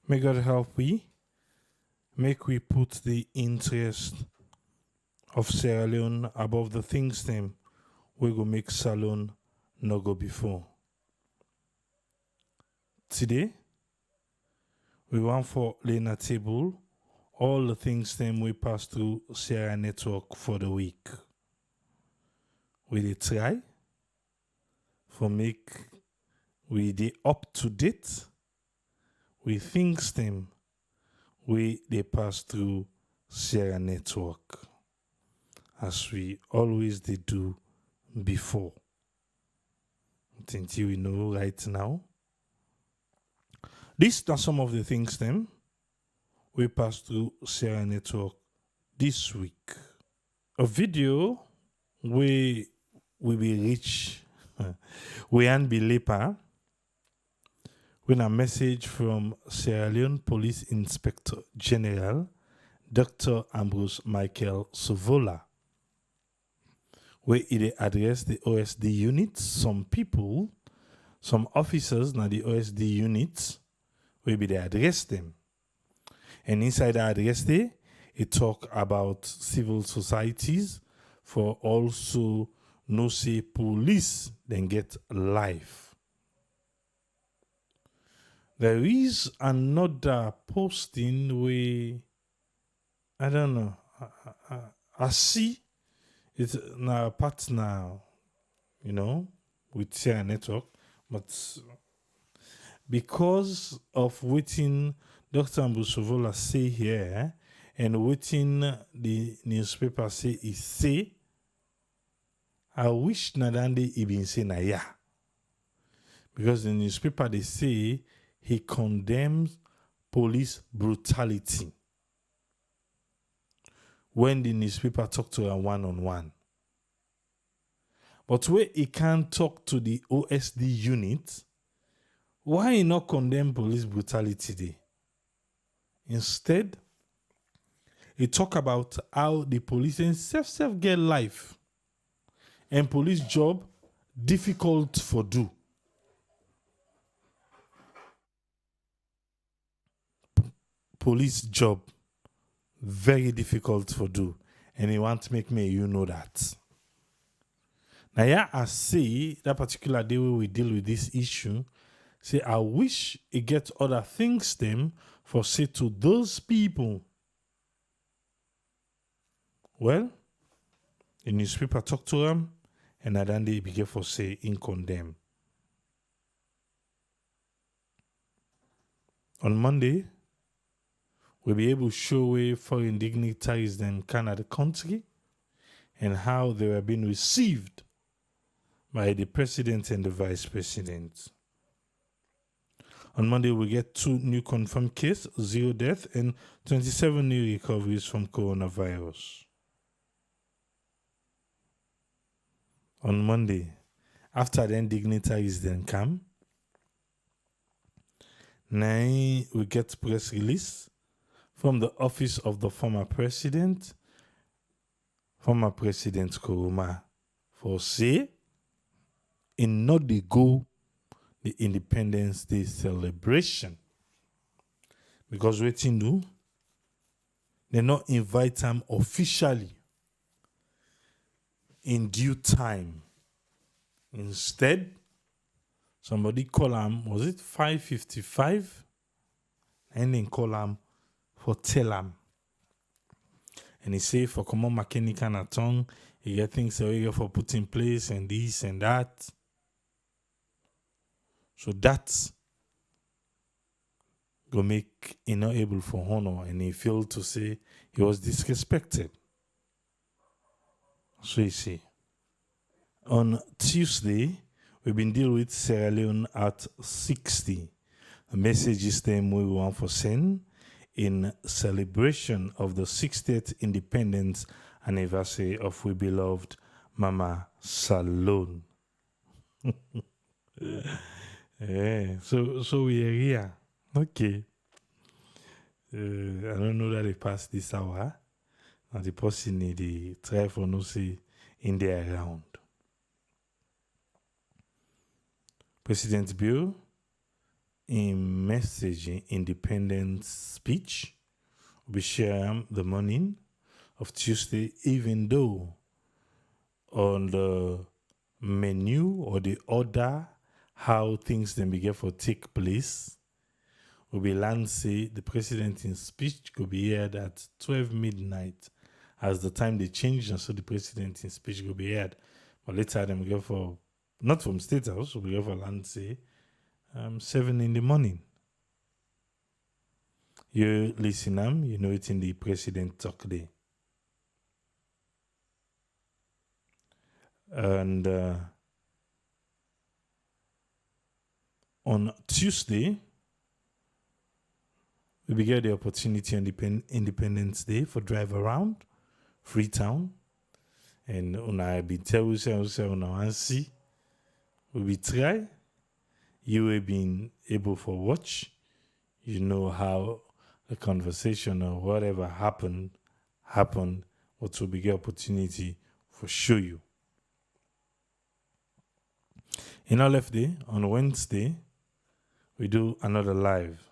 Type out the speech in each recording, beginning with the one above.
May God help we. Make we put the interest of Sierra Leone above the things them we go make Salone no go before. Today, we want for lay on a table all the things them we pass through Sierra Network for the week. We dey try for make we dey up to date with things them we they pass through Sierra Network as we always did do before. Until we know right now. These are some of the things them we pass through Sierra Network this week. A video we will be reach we and be later when a message from Sierra Leone Police Inspector General Dr. Ambrose Michael Sovola, where he addressed the OSD units, some people, some officers now the OSD units, where they address them. And inside the address there, he talk about civil societies for also no say police then get life. There is another posting where I don't know. I see it's now a partner, with Sierra Network, but because of waiting Dr. Ambusovola say here and waiting the newspaper say he say, I wish Nadande he been say na yeah. Because the newspaper they say he condemns police brutality when the newspaper talk to her one-on-one. But where he can't talk to the OSD unit, why he not condemn police brutality there? Instead, he talk about how the police self get life and police job difficult for do. Police job very difficult for do, and he want to make me know that. Now, yeah, I say that particular day where we deal with this issue, say I wish it get other things them for say to those people. Well, the newspaper talk to them, and then they begin for say in condemn. On Monday, we'll be able to show way foreign dignitaries in Canada country and how they were being received by the president and the vice president. On Monday, we get 2 new confirmed cases, 0 death, and 27 new recoveries from coronavirus. On Monday, after then dignitaries then come, now we get press release from the office of the former President Kuruma, for say, in not the go the Independence Day celebration. Because waiting do, they not invite him officially in due time. Instead, somebody call him, was it 5:55? And then call him for tell him. And he say for common mechanical and tongue, he get things for put in place and this and that. So that's go make he not able for honor, and he failed to say he was disrespected. So you see. On Tuesday, we've been dealing with Sierra Leone at 60. The message is them we want for send in celebration of the 60th independence anniversary of we beloved Mama Salone. Yeah, so we are here. Okay. I don't know that they passed this hour. And the person need to try for no say in there around. Presidentbio in messaging independence speech we share the morning of Tuesday, even though on the menu or the order how things then begin for take place will be land say the president in speech could be heard at 12 midnight as the time they changed, and so the president in speech will be heard. But later them go for not from State House, we go for land say 7 in the morning. You listen you know it in the president talk day. And on Tuesday, we get the opportunity on Independence Day for drive around Freetown. And I be tell you say see we be try. You have been able for watch. You know how the conversation or whatever happened, what will be the opportunity for show you. In our left day, on Wednesday, we do another live.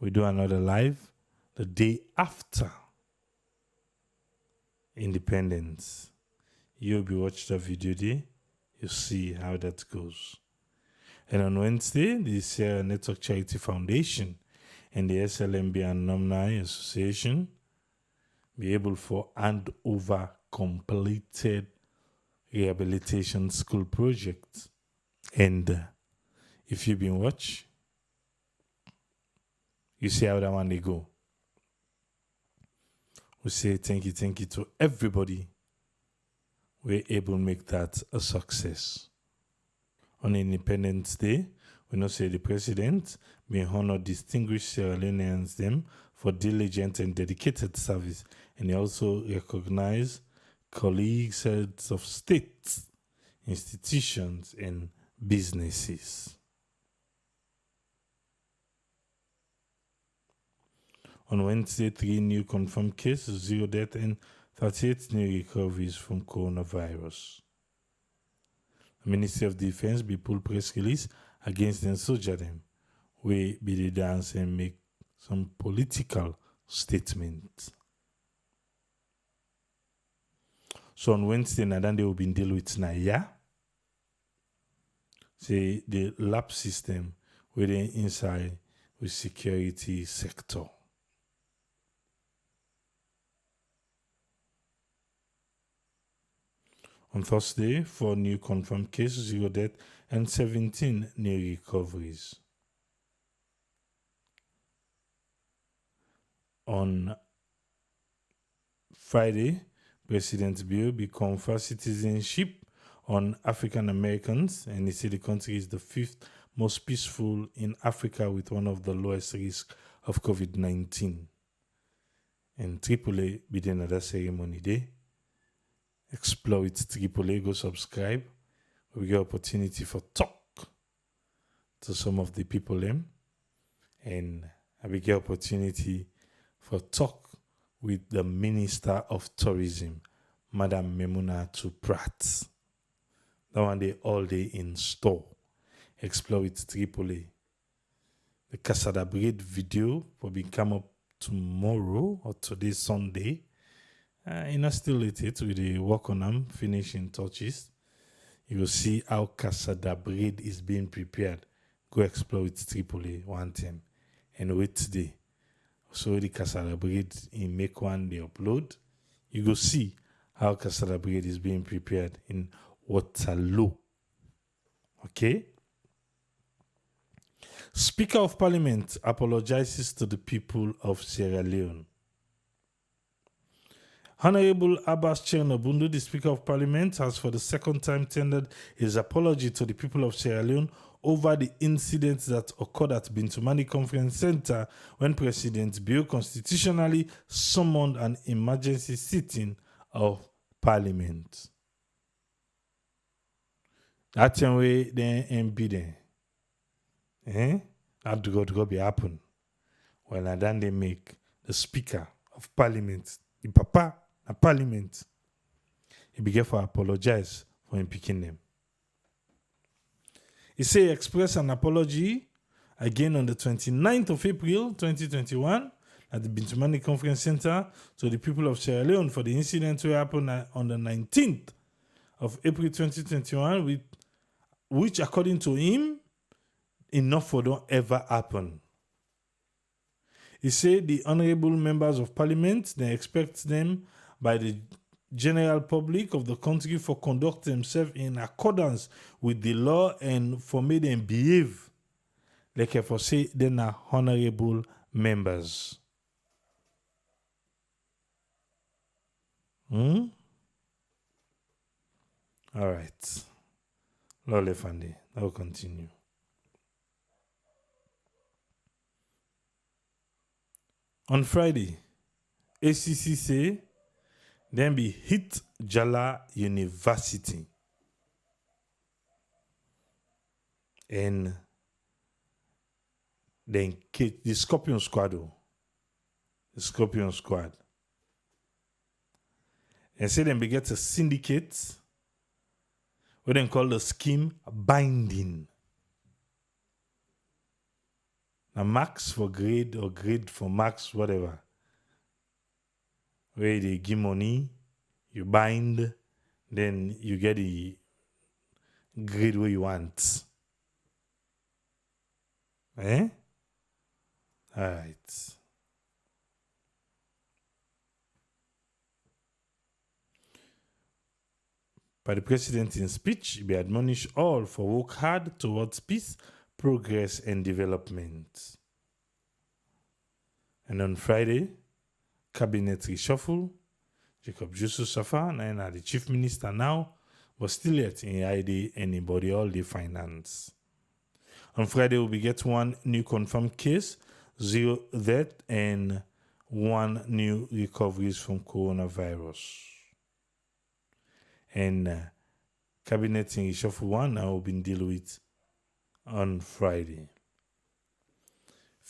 We do another live the day after Independence. You'll be watching the video there. You'll see how that goes. And on Wednesday, the Sierra Network Charity Foundation and the SLMB Alumni Association be able for hand over completed rehabilitation school projects. And if you've been watch, you see how that one they go. We say thank you to everybody. We're able to make that a success. On Independence Day, we know say the president may honor distinguished Sierra Leoneans them for diligent and dedicated service, and he also recognize colleagues, heads of states, institutions, and businesses. On Wednesday, 3 new confirmed cases, 0 death, and 38 new recoveries from coronavirus. The Ministry of Defense be pull press release against the soldier them. We be the dance and make some political statements. So on Wednesday, then they will be deal with Naya. Say the lab system within inside with security sector. On Thursday, 4 new confirmed cases, 0 death, and 17 new recoveries. On Friday, presidentbio be confer citizenship on African Americans, and he said the country is the 5th most peaceful in Africa with one of the lowest risk of COVID-19. And Tripoli be the another ceremony day. Explore it AAA, go subscribe. We get opportunity for talk to some of the people them. And we get opportunity for talk with the Minister of Tourism, Madam Memunatu Pratt. That one day all day in store. Explore it AAA. The Casada Brigade video will be come up tomorrow or today Sunday. Still at it with the work on them, finishing touches. You will see how Casada Bread is being prepared. Go explore it AAA one time. And wait today. So the Casada Bread in make one they upload. You go see how Casada Bread is being prepared in Waterloo. Okay? Speaker of Parliament apologizes to the people of Sierra Leone. Honorable Abass Bundu, the Speaker of Parliament, has for the second time tendered his apology to the people of Sierra Leone over the incidents that occurred at Bintumani Conference Center when Presidentbio constitutionally summoned an emergency sitting of Parliament. That time way then MP then. That God be happen. Well, and then they make the Speaker of Parliament, the Papa, a Parliament. He began to apologize for him picking them. He say express an apology again on the 29th of April 2021 at the Bintumani Conference Center to the people of Sierra Leone for the incident which happened on the 19th of April 2021, which according to him, enough for don't ever happen. He said the honorable members of parliament, they expect them by the general public of the country for conduct themselves in accordance with the law and for make them behave like if I say they are honorable members. All right. Lole Fandi. I'll continue. On Friday, ACC say then be hit Jala University. And then the Scorpion Squad. The Scorpion Squad. And say then we get a syndicate what they call the scheme binding. Now max for grade or grade for max, whatever. Where they give money, you bind, then you get the grade where you want. Eh? All right. By the president in speech, he admonished all for work hard towards peace, progress, and development. And on Friday, cabinet reshuffle. Jacob Jusuf Safa, now the chief minister now, but still yet in ID anybody all the finance. On Friday, we get one new confirmed case, 0 death, and 1 new recoveries from coronavirus. And cabinet in reshuffle 1 now been dealt with on Friday.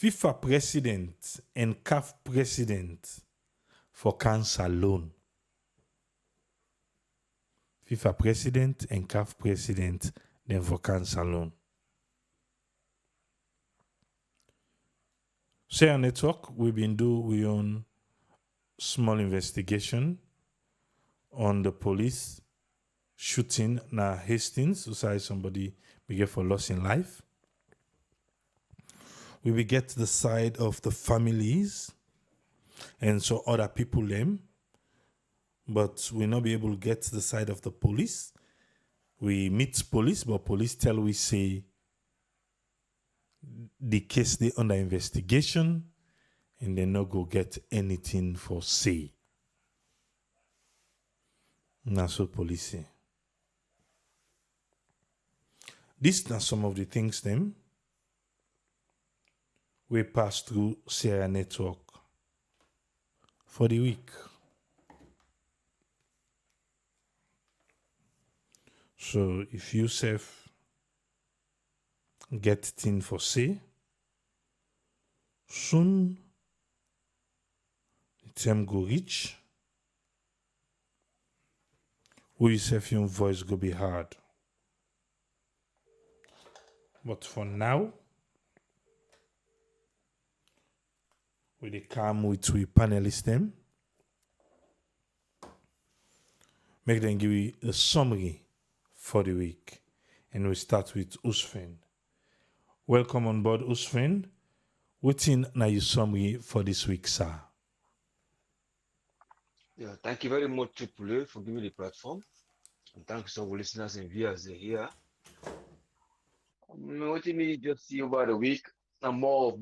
FIFA president and CAF president for cancer loan. FIFA president and CAF president then for cancer loan. Share Network, we've been doing own small investigation on the police shooting na Hastings, who say somebody we get for loss in life. We will get the side of the families and so other people them, but we not be able to get the side of the police. We meet police, but police tell we say the case they under investigation and they not go get anything for say. That's what police say. These are some of the things them we pass through Sierra Network for the week. So if you self get thing for say, soon the time go reach, who yourself your voice go be hard. But for now, we come with we panelists them. Make them give you a summary for the week. And we start with Usfen. Welcome on board, Usfen. What's in your summary for this week, sir? Yeah, thank you very much, Triple A, for giving me the platform. And thanks to our listeners and viewers here. What me just see over the week, some more of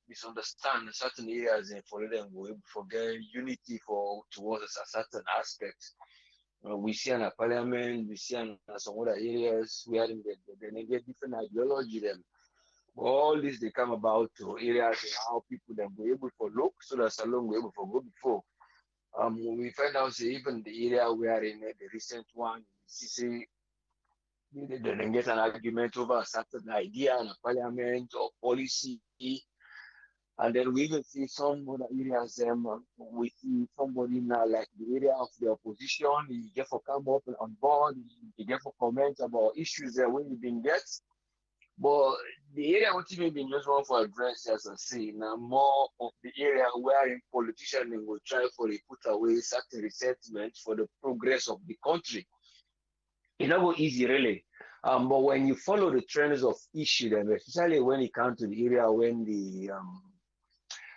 misunderstand certain areas and for them we forget unity for towards a certain aspects. We see in a parliament, we see in some other areas where they get different ideology them. All this they come about to areas and how people then were able to look so that Salon were able to go before. We find out even the area we are in the recent one, see they then get an argument over a certain idea in a parliament or policy. And then we even see some other areas, we see somebody now like the area of the opposition, he get for come up on board, he get for comment about issues that we been get. But the area which we been just want for address, as I say, now more of the area where politicians will try for to put away certain resentment for the progress of the country. It's not go easy really. But when you follow the trends of issue, then especially when it comes to the area when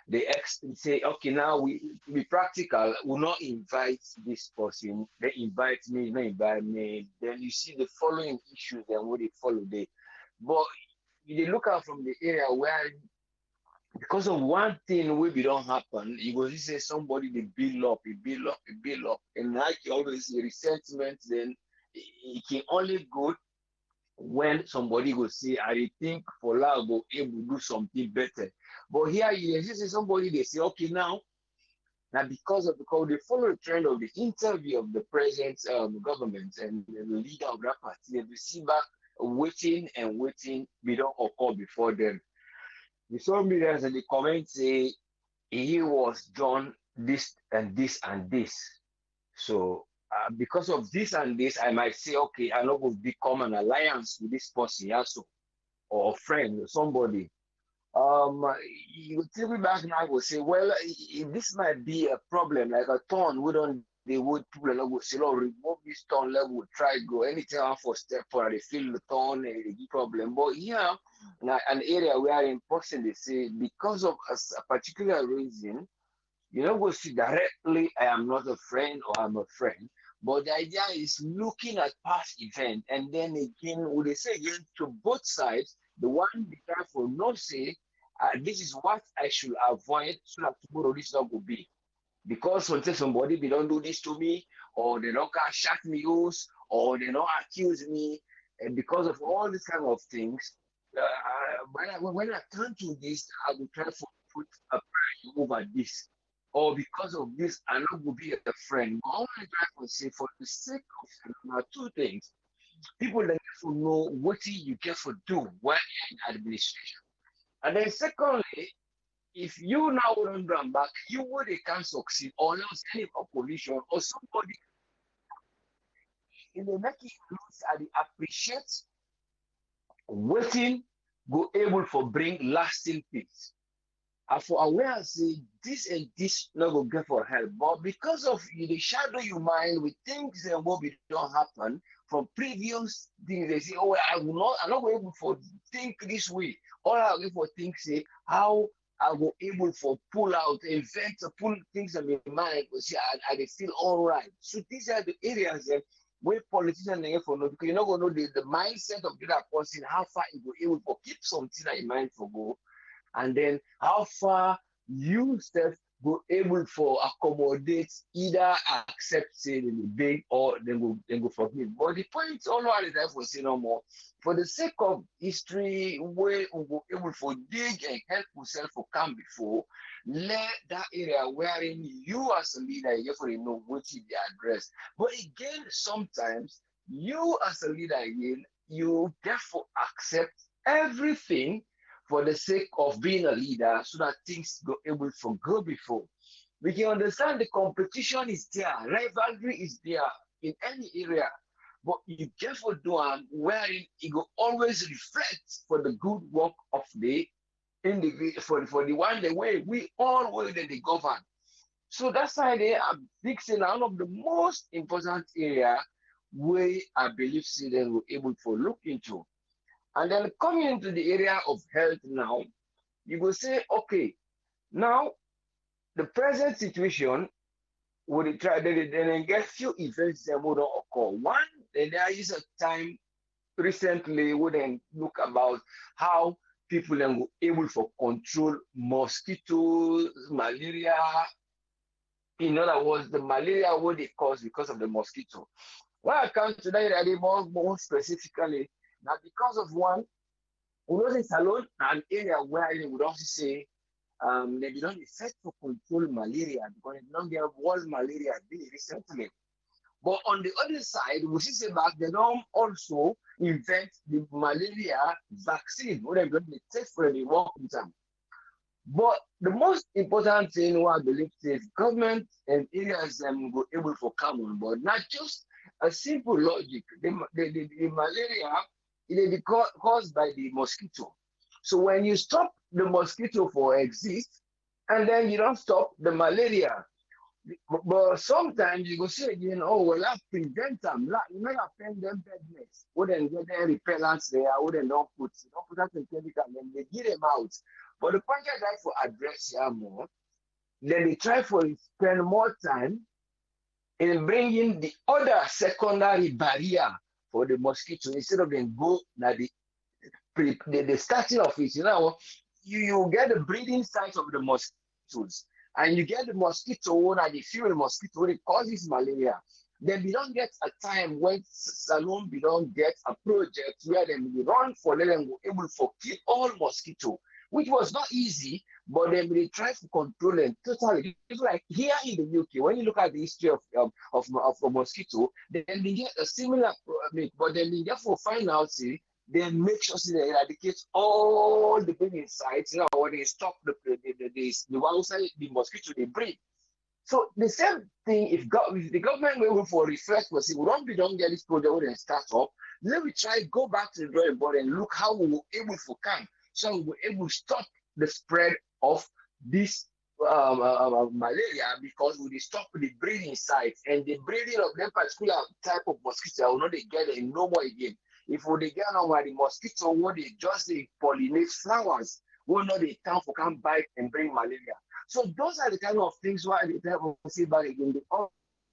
the ex say, okay, now we to be practical, will not invite this person, they invite me, they invite me. Then you see the following issues and what they follow they. But you look out from the area where because of one thing we don't happen, you go see say somebody they build up, they build up, they build up. And like you always see resentment, then it can only go when somebody go say, I think for now go able to do something better. But here you see somebody they say, okay, now because they follow the trend of the interview of the present government and the leader of that party, and we see back waiting and waiting, we don't occur before them. The saw millions and the comment say he was done this and this and this. So because of this and this, I might say, okay, I'm not going to become an alliance with this person also, or a friend or somebody. Um, you take me back now, I will say, well, this might be a problem, like a thorn. We don't, they would people like would say, Lord, remove this thorn, let would try go anything for step for they feel the thorn and the problem. But here, now, an area where in person they say, because of a particular reason, you know, go see directly, I am not a friend or I'm a friend. But the idea is looking at past event and then again, would they say again to both sides, the one be careful, not say, this is what I should avoid so that tomorrow this not go be. Because sometimes somebody they don't do this to me, or they don't can shut me loose, or they don't accuse me, and because of all these kind of things, when I turn to this, I will try to put a prayer over this. Or because of this, I not will be a friend. But I want to try to say for the sake of two things. People that get to know what you get to do while in administration. And then secondly, if you now run them back, you would they can succeed unless any opposition or somebody in the making lose and they appreciate waiting go able for bring lasting peace. And for aware say this and this not go get for help. But because of you the shadow your mind with things and what we don't happen from previous things, they say, oh I'm not able for think this way. All I go for think say how I go able for pull out, invent, pull things in my mind, see, they feel all right. So these are the areas where politicians they for know because you're not gonna know the mindset of the other person, how far you go able for keep something in mind for go and then how far you self go able for accommodate either accept say the big or then go forgive. But the point all is that for say no more. For the sake of history, where we go able for dig and help yourself for come before, let that area wherein you as a leader you for know what is the address. But again, sometimes you as a leader again, you therefore accept everything for the sake of being a leader so that things go able to go before. We can understand the competition is there, rivalry is there in any area, but you get for doing wherein it will always reflect for the good work of the individual, for the one the way we all will that they govern. So that's why they are fixing one of the most important area where I believe students were able to look into. And then coming into the area of health now, you will say, okay, now the present situation would try then get few events that would occur. One, there is a time recently we then look about how people then were able to control mosquitoes, malaria. In other words, the malaria what they cause because of the mosquito. When I come to that area more specifically, now because of one, we know this alone an area where they would also say they did not effect to control malaria because they don't get world malaria really recently. But on the other side, we see say back they don't also invent the malaria vaccine. What they're going to take for the work with them. But the most important thing what I believe is government and areas go able to come on board, not just a simple logic. The malaria it is caused by the mosquito. So when you stop the mosquito for exist, and then you don't stop the malaria, but sometimes you go say again, oh, well, I prevent them. You may offend them badness. Wouldn't get their repellents there, wouldn't don't put that in chemical, and they get them out. But the point I like for address here more, then they try for spend more time in bringing the other secondary barrier for the mosquito instead of them go now the starting of it, you get the breeding site of the mosquitoes and you get the mosquito one and the female mosquito that causes malaria. Then we don't get a time when Salon we don't get a project where they run for them able to kill all mosquito, which was not easy, but then they try to control them totally. It's like here in the UK, when you look at the history of a mosquito, then they get a similar, but then they therefore find out, see, then make sure they eradicate all the breeding sites, when they stop the one side the mosquito they breed. So the same thing if the government will for reflect was we don't get this project when they start up, let me try go back to the drawing board and look how we were able to come. So we were able to stop the spread of this malaria because we stop the breeding sites and the breeding of that particular type of mosquito will not get it no more again. If we get on where the mosquito what they just they pollinate flowers, will not they time for come bite and bring malaria. So those are the kind of things why the type of say back again, they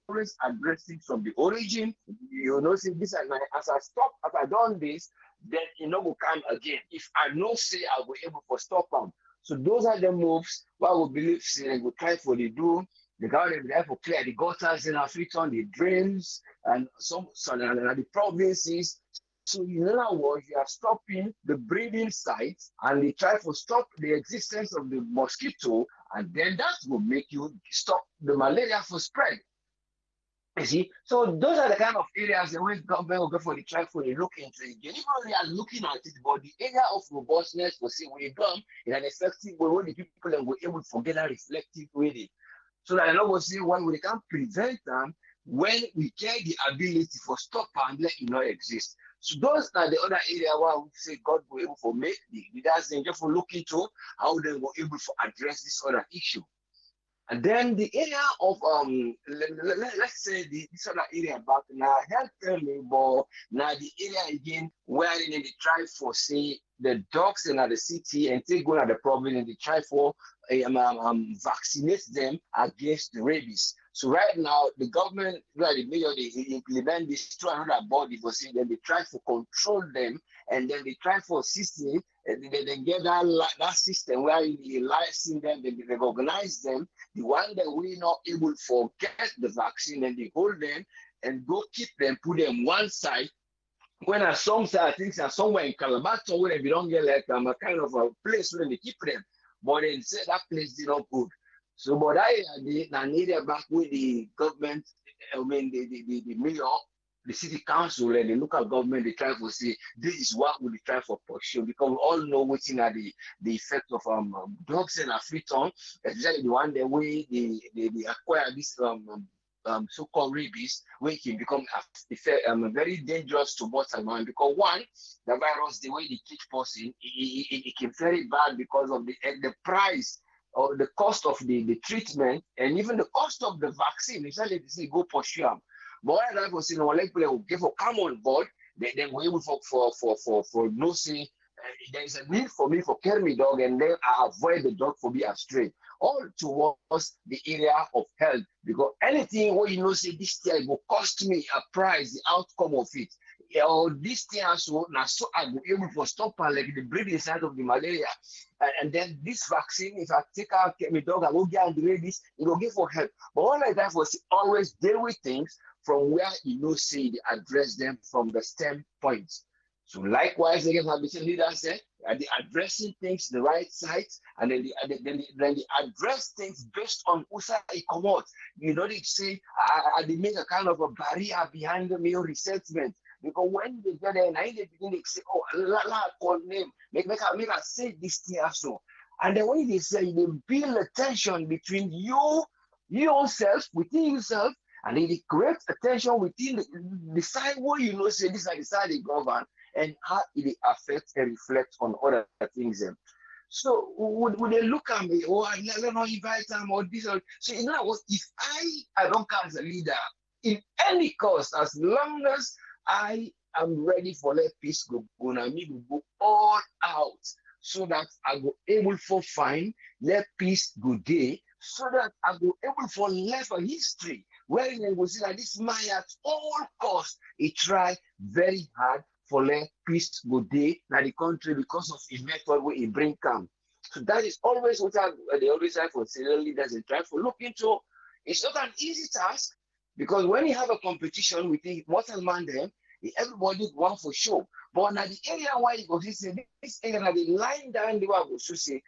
always addressing from the origin. See this and as I stop, as I done this, then it no will come again. If I know say I will able to stop them. So those are the moves what we believe say they will try for the do. The government will have to clear the gutters in Africa, the drains, and and the provinces. So in other words, you are stopping the breeding sites and they try to stop the existence of the mosquito, and then that will make you stop the malaria for spread. You see, so those are the kind of areas the way government will go for the try for the look into it. Even though they are looking at it, but the area of robustness will see we done in an effective way where the people then will able to forget that reflective way. So that I know we see when we can prevent them when we get the ability for stop and let it not exist. So those are the other area where we say God will able to make the leaders and just look into how they were able to address this other issue. And then the area of let's say this other area back now help tell me but now the area again where they try for say the dogs in the city and take go to the province and they try for vaccinate them against the rabies. So right now the government right the major they implement this to another body for saying then they try to control them and then they try for system and they get that system where you license them, they recognize them, the one that we not able to get the vaccine and they hold them and go keep them, put them one side. When some things are somewhere in Calabar, where we don't get like a kind of a place where they keep them, but they say that place did not good. So, but an area back with the government, I mean the mayor, the city council and the local government, they try to say this is what we try for pursue because we all know what's in the effect of drugs in Africa, especially the one the way they acquire this so-called rabies, which can become very dangerous to bottom line because one, the virus, the way they teach person, it can very bad because of the price or the cost of the treatment and even the cost of the vaccine. Exactly, they say go pursue them. But what I was saying, like people will give come on board, then we're able for no say there is a need for me for carry me dog and then I avoid the dog for be astray. All towards the area of health because anything where say this thing will cost me a price, the outcome of it. Or this thing also now so I will able to stop like the breeding side of the malaria. And then this vaccine, if I take out my dog, I will get the rabies, it will give for help. But all like that was always deal with things from where say they address them from the stem points. So likewise, again, have been leaders said, they addressing things the right sites, and then they address things based on USA come out. They say, they make a kind of a barrier behind the male resentment. Because when they get there, and they begin to say, oh, call name, make I say this thing also. And the way they say, they build a tension between you yourself, within yourself, and they create a tension within the side where you know, say, this is the side they govern, and how it affects and reflects on other things. So would they look at me, oh, I don't know, invite them or this or so? You know what? If I don't come as a leader in any cause, as long as I am ready for let peace go now, me go all out so that I go able for find let peace go day, so that I go able for left a history where they go see that this man at all costs he try very hard for let peace go day now the country because of the method where he bring come. So that is always what they always have for senior leaders and try to look into. It's not an easy task because when you have a competition with the mortal man there, everybody want for sure. But now the area where you go see say this area now the line down the way go so say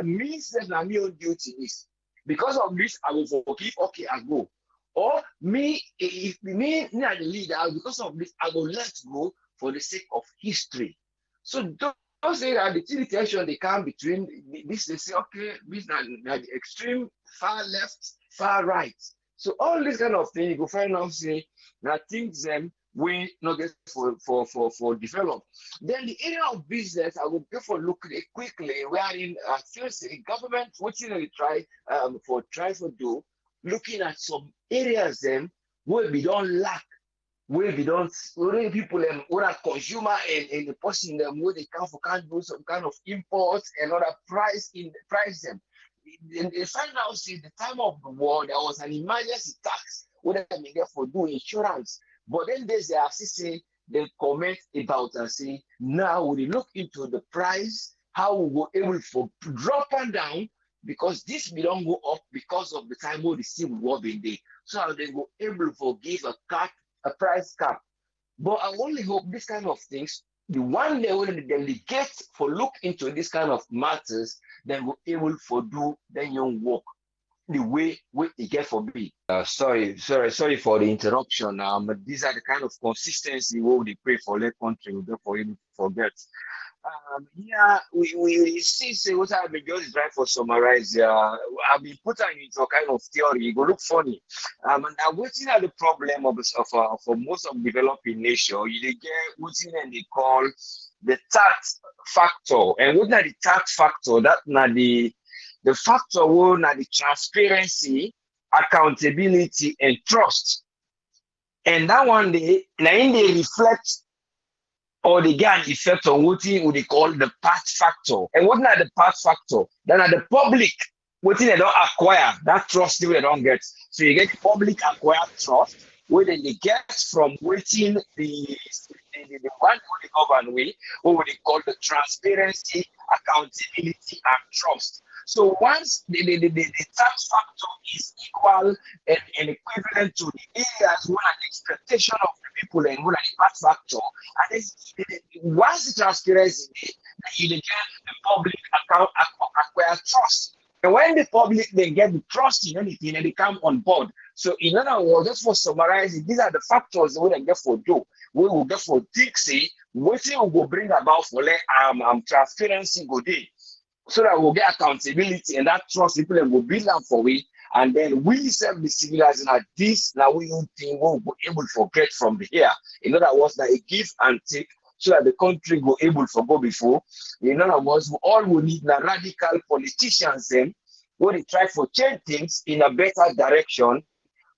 means that now me on duty is because of this I will forgive, okay, I go. Or me, if me near the leader, because of this, I will let go for the sake of history. So don't say that the tension they come between this, they say, okay, this now the extreme far left, far right. So all this kind of thing, you go find out say that things we not get for develop. Then the area of business, I will go for look quickly, wherein first the government, what you know, try for do, looking at some areas where we don't lack, where we don't, where people where are consumer and the person where they can do some kind of imports and other price them. And they find out see the time of the war there was an emergency tax where they get for do insurance. But then there's the say they comment about and say now we look into the price, how we were able to drop and down because this we don't go up because of the time where the civil war been there. So they were able to give a cap, a price cap. But I only hope this kind of things, the one day when they get for look into this kind of matters, then we're able to do then young work the way it get for me. Sorry for the interruption. These are the kind of consistency we would pray for the country, we for him to forget. Yeah, we see say what I've been just trying for summarize. I've been putting into a kind of theory. It go look funny. And I'm waiting at the problem of for most of developing nation. You dey get what they call the tax factor, and what the tax factor? That na the factor where na the transparency, accountability, and trust. And that one they na in they reflect or they get an effect on what they call the path factor. And what not the path factor? Then at the public, what they don't acquire, that trust they don't get. So you get public acquired trust, where they get from waiting the one who they govern with, what they call the transparency, accountability, and trust. So once the tax factor is equal and equivalent to the areas where an expectation of the people and what the tax factor, and once the transparency you get the public account acquire trust. And when the public they get the trust in anything and they come on board. So in other words, just for summarizing, these are the factors we get for do. We will get for think say what we will bring about for transparency go day. So that we'll get accountability and that trust people will build them for we, and then we serve the civilizing at this now we don't think we'll be able to forget from here. In other words, that a give and take so that the country go able to go before. In other words, all we need now radical politicians then where they try to change things in a better direction,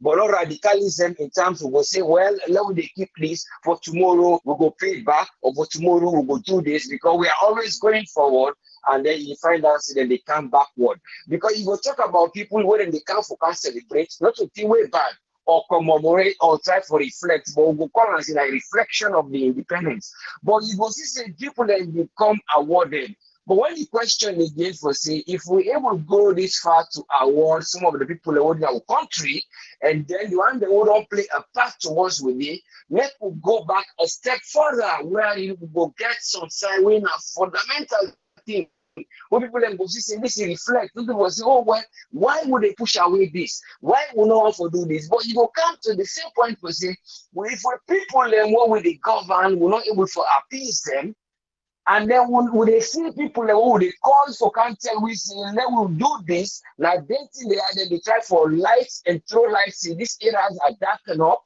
but not radicalism in terms of we'll say, well, let me keep this for tomorrow, we'll go pay it back, or for tomorrow, we'll go do this, because we are always going forward, and then you find out that they come backward. Because you will talk about people when they come for can celebrate, not to think way bad, or commemorate, or try to reflect, but we'll call it a reflection of the independence. But you will see people that become awarded. But when the question again for say, if we're able to go this far to award some of the people in our country, and then the one that will don't play a part towards with it, let us go back a step further where you will get some sign when a fundamental thing. When people then go see this reflect, people will say, oh well, why would they push away this? Why would no one for do this? But you will come to the same point for say, well, if people then what will they govern, we're not able to appease them. And then when they see people who they call for council, we say, they will do this. Now, then they try for lights and throw lights in these areas are darkened up.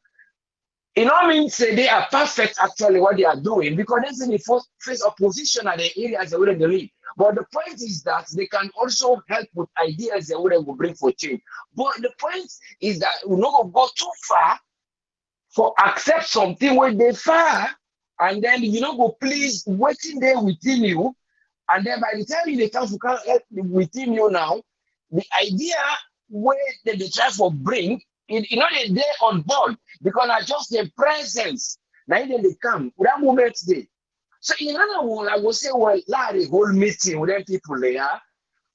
It don't mean say they are perfect actually what they are doing because then they face opposition at the areas they wouldn't live. But the point is that they can also help with ideas they wouldn't bring for change. But the point is that we're not gonna go too far for accept something when they far, and then you know go please waiting there within you, and then by the time they come to help within you now, the idea where they try for bring you know they're on board because not just their presence. Now then they come with that moment they. So in other words, I will say, well, like the whole meeting with them people there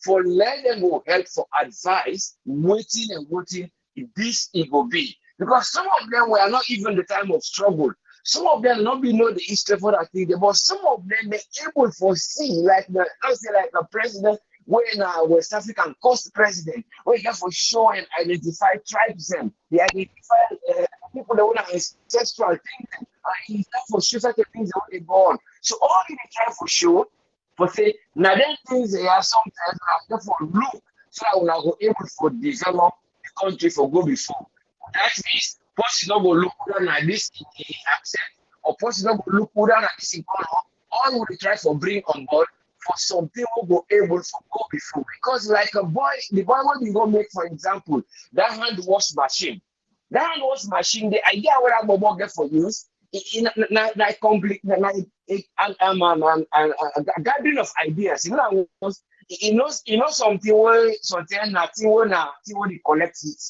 for let them go help for advice, waiting and waiting. This it will be because some of them were not even the time of struggle. Some of them not be know the history for that thing, but some of them they able to foresee, like the let's say like a president when West African coast president, where you for sure and identify tribes them, they identify people that want ancestral things, and for sure certain things that they go on. So all they try for sure, for say now then things they are sometimes after for look so that we are go able for develop the country for go before. That means person not go look down at this in accent, or person not go look down at this in color. All we try for bring on board for some people go able to go before. Because like a boy, the boy what we go make, for example, that hand wash machine. That hand wash machine, the idea what I'm going get for use, like complete, like a gathering of ideas. You know, he knows something where something nothing when they collect it.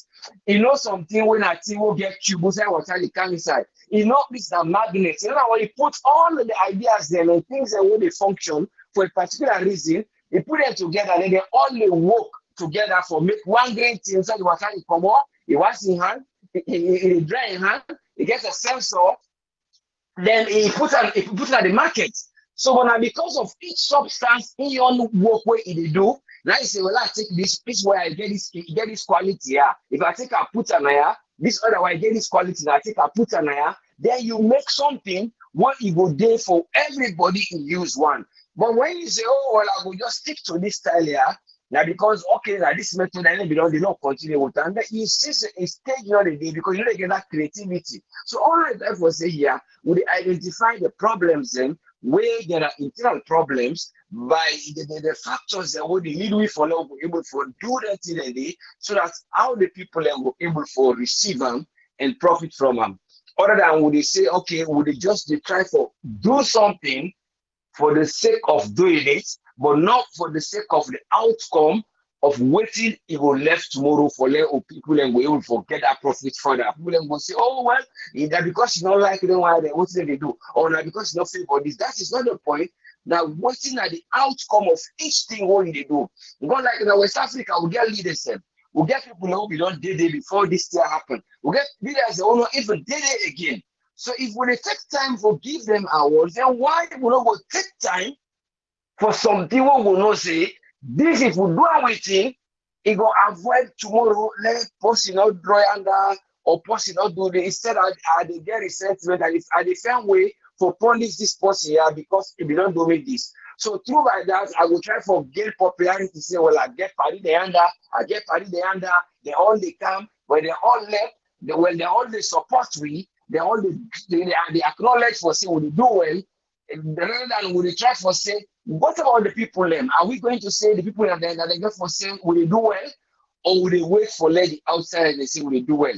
He knows something when nothing will get cubes and water the can inside. He knows this the magnets. You know when he puts all the ideas there and things that will they function for a particular reason, he put them together and they all they work together for make one great thing so the water will come up, he wash in hand, he dry in hand, he gets a sensor, then he put it at the market. So when because of each substance in your work where they do, now you say, well, I take this where I get this quality here. If I take a put an here, this other way I get this quality, I take a put an here, then you make something what it go there for everybody in use one. But when you say, oh well, I will just stick to this style here, now because okay, now this method and they don't continue with and you see a stage you know the day because you don't get that creativity. So all I therefore say here, we identify the problems then where there are internal problems by the factors that would lead we for now be able to do that in a day so that how the people are able to receive them and profit from them. Other than would they say, okay, would they just try for do something for the sake of doing it, but not for the sake of the outcome of waiting it will left tomorrow for people and we will forget that profit further. People will say, oh well, that because you don't like them, why what they do, or not because you don't favor this. That is not the point. Now waiting at the outcome of each thing what they do. Because like in West Africa, we get leaders them. We get people who we don't did it before this thing happen. We get leaders who don't even did it again. So if we take time for give them awards, then why we not go take time for something we will not say, this if we do everything, it will avoid tomorrow, let person not draw under or person not do this. Instead, they get resentment and if the same way for punish this person here because if they don't do me this. So through by that, I will try for gain popularity, say, well, I get party the under, they all they come, but they all left, they all they support me, they acknowledge for say, will they do well, and rather than will they try for say, what about the people then? Are we going to say the people that they get for say, will they do well, or will they wait for let the outside and they say, will they do well?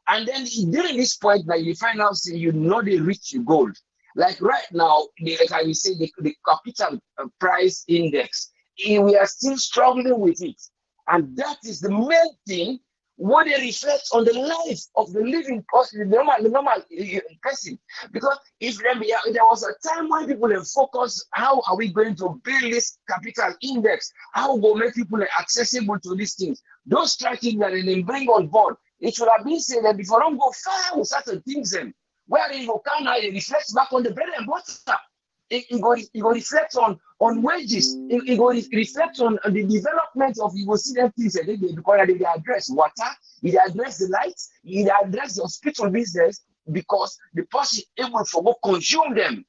And then during this point, like you find out, say, you know they reach your goal. Like right now, like I will say, the capital price index, we are still struggling with it. And that is the main thing what they reflect on the life of the living person, the normal person. Because if there was a time when people have focused, how are we going to build this capital index? How will make people accessible to these things? Those strategies that they bring on board, it should have been said that before don't go far with certain things then. Where it will come now, it reflects back on the bread and butter. It go reflect on wages. It go reflect on the development of you will see them things that because they address water, it address the lights, it address the hospital business because the person able to consume them.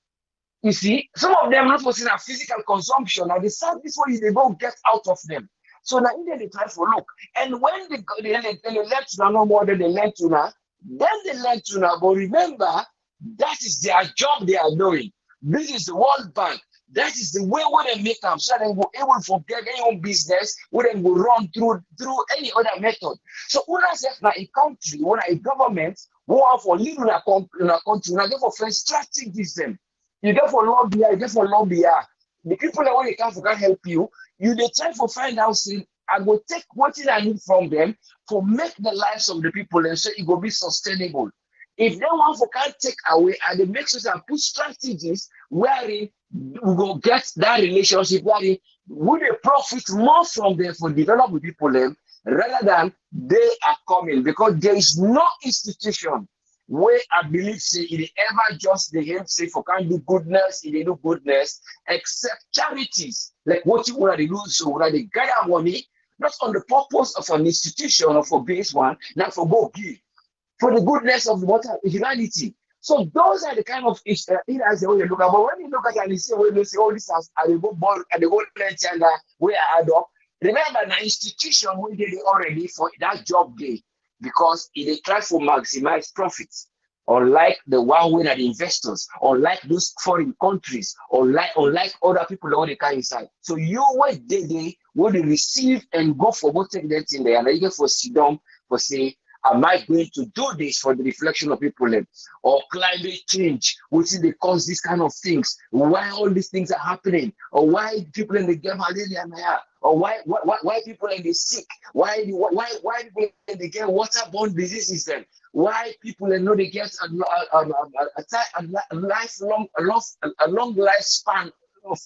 You see, some of them not focusing on physical consumption, and the service what they go get out of them. So now India they try for look. And when they learn to know more than they learn to now, then they learn to now. But remember, that is their job they are doing. This is the World Bank. That is the way where they make them so they will able to forget their own business, where they will run through any other method. So when I say now a country, when a government, who are for living in a country, now therefore first strategies them. You get for lobby, you get for lobby. The people that when they come for can help you, you they try to find out say, I go take what I need from them for make the lives of the people and so it will be sustainable. If they want for can take away and they make sure that put strategies wherein we go get that relationship wherein would they profit more from them for develop with people them rather than they are coming because there is no institution where I believe say it ever just the him say for can do goodness, it they do goodness, except charities like what you want to do so when they gather money, not on the purpose of an institution or for base one, not for go give for the goodness of water humanity. So those are the kind of areas the way you look at. But when you look at it and you say, well, you say, all this has and they go ball and they go plenty and where I add up. Remember, the institution we did it already for that job day because it try to maximize profits. Unlike the one way that the investors, unlike those foreign countries, unlike other people that they can inside. So you what they will receive and go for what take that in there and you get for sit down for say am I going to do this for the reflection of people or climate change, which is they cause these kind of things? Why all these things are happening? Or why people in the get malaria or why people in the sick? Why people in the get waterborne diseases then? Why people know they get a lifelong a long lifespan of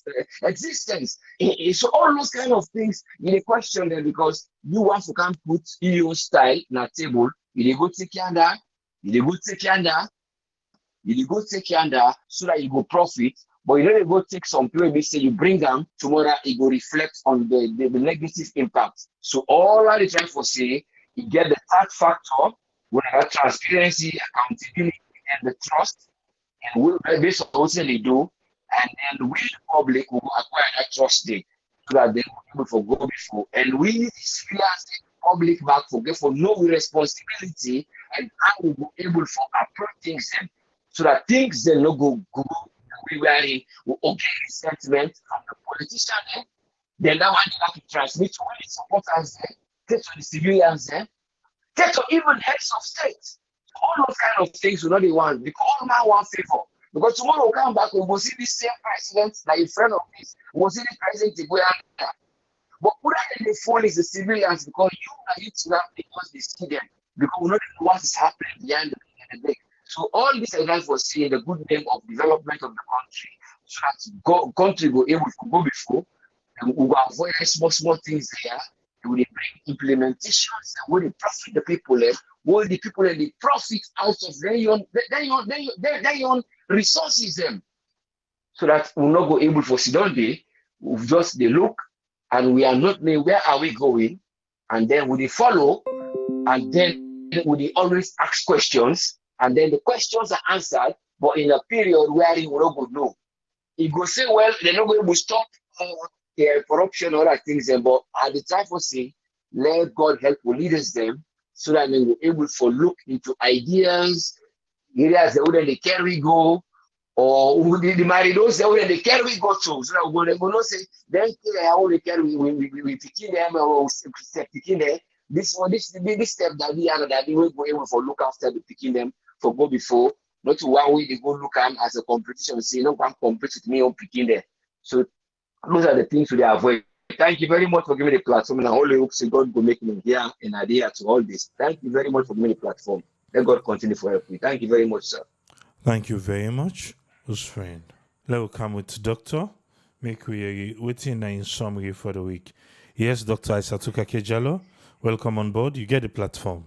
existence. So all those kind of things you question them because you want to can put your style on a table, you go take care of that, you go take care of that, you go take care of that so that you go profit. But you don't go take some people, they say you bring them tomorrow, it will reflect on the negative impact. So all I try for say, you get the third factor, when I have transparency, accountability, and the trust, and we'll based on what they do, and then we the public will acquire that trust day so that they will be able to go before. And we serious public back for no responsibility and how we will be able to approach things then so that things then no go we were in will okay sentiment from the politician then that one you have to transmit to all the supporters then, take to the civilians then, take to even heads of state. All those kind of things will not be one because all man want favor. Because tomorrow we'll come back, we will see this same president, like in front of this, we will see this president go out. But who that they fall is the civilians because you are used to that because they see them. Because we know what is happening behind the day. So all these events will see the good name of development of the country. So that country will able to go before and we will avoid small things there. We will bring implementations and will profit the people will the people and the profit out of their own resources them. So that we'll not go able for sit down there, we just they look and we are not knowing where are we going, and then we follow, and then we always ask questions, and then the questions are answered, but in a period where we will not go know. He go say, well, they're not going to stop corruption or other things, but at the time for say, let God help the leaders them so that they will be able to look into ideas, areas that wouldn't they carry go, or the maridos that wouldn't they carry go to. So that we're going to say, then how they carry we picking them or picking them. This step that we are that we will be able to look after the picking them for go before. Not to one way they go look at as a competition, say no one compete with me on picking there. So those are the things we avoid. Thank you very much for giving me the platform, and I only hope God will make me hear and adhere to all this. Thank you very much for giving me the platform. Let God continue for help me. Thank you very much, sir. Thank you very much, whose friend. Let us come with Doctor. Make we waiting in summary for the week. Yes, Dr. Isatuka Kejalo, welcome on board. You get the platform.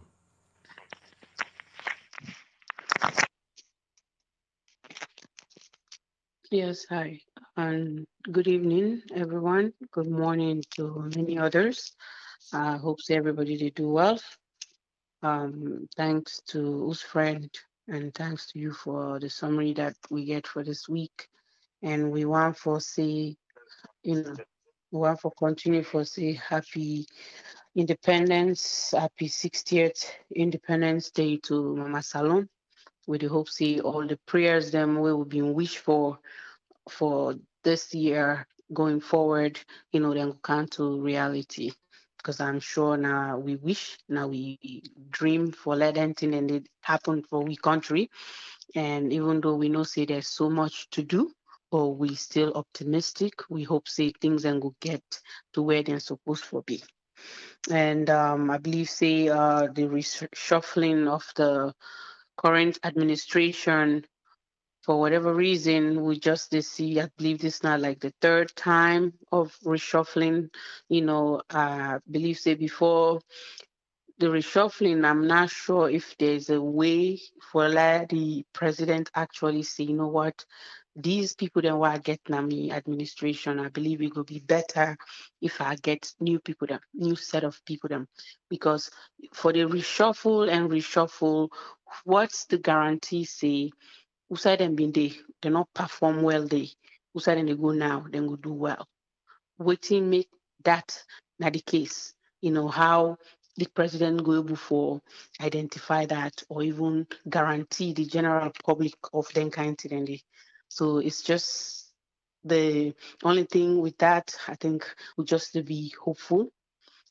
Yes, hi. And good evening, everyone. Good morning to many others. I hope everybody they do well. Thanks to whose friend and thanks to you for the summary that we get for this week. and we want for say, you know, we want for continue for say happy independence, happy 60th Independence Day to Mama Salon. With the hope say all the prayers them we will be wish for this year going forward, then come to reality. Because I'm sure now we wish, now we dream for let anything and it happen for we country. And even though we know say there's so much to do, but we still optimistic. We hope say things and will get to where they're supposed to be. And I believe say the reshuffling of the current administration for whatever reason, we just did see, I believe this is not like the third time of reshuffling. I believe say before the reshuffling, I'm not sure if there's a way for let the president actually say, you know what, these people then why I get Nami administration, I believe it would be better if I get new people them, new set of people them. Because for the reshuffle, what's the guarantee say who side them been they not perform well who side them they go now, then go do well. Waiting make that not the case. How the president go able for identify that or even guarantee the general public of them kind thing. So it's just the only thing with that, I think we just to be hopeful,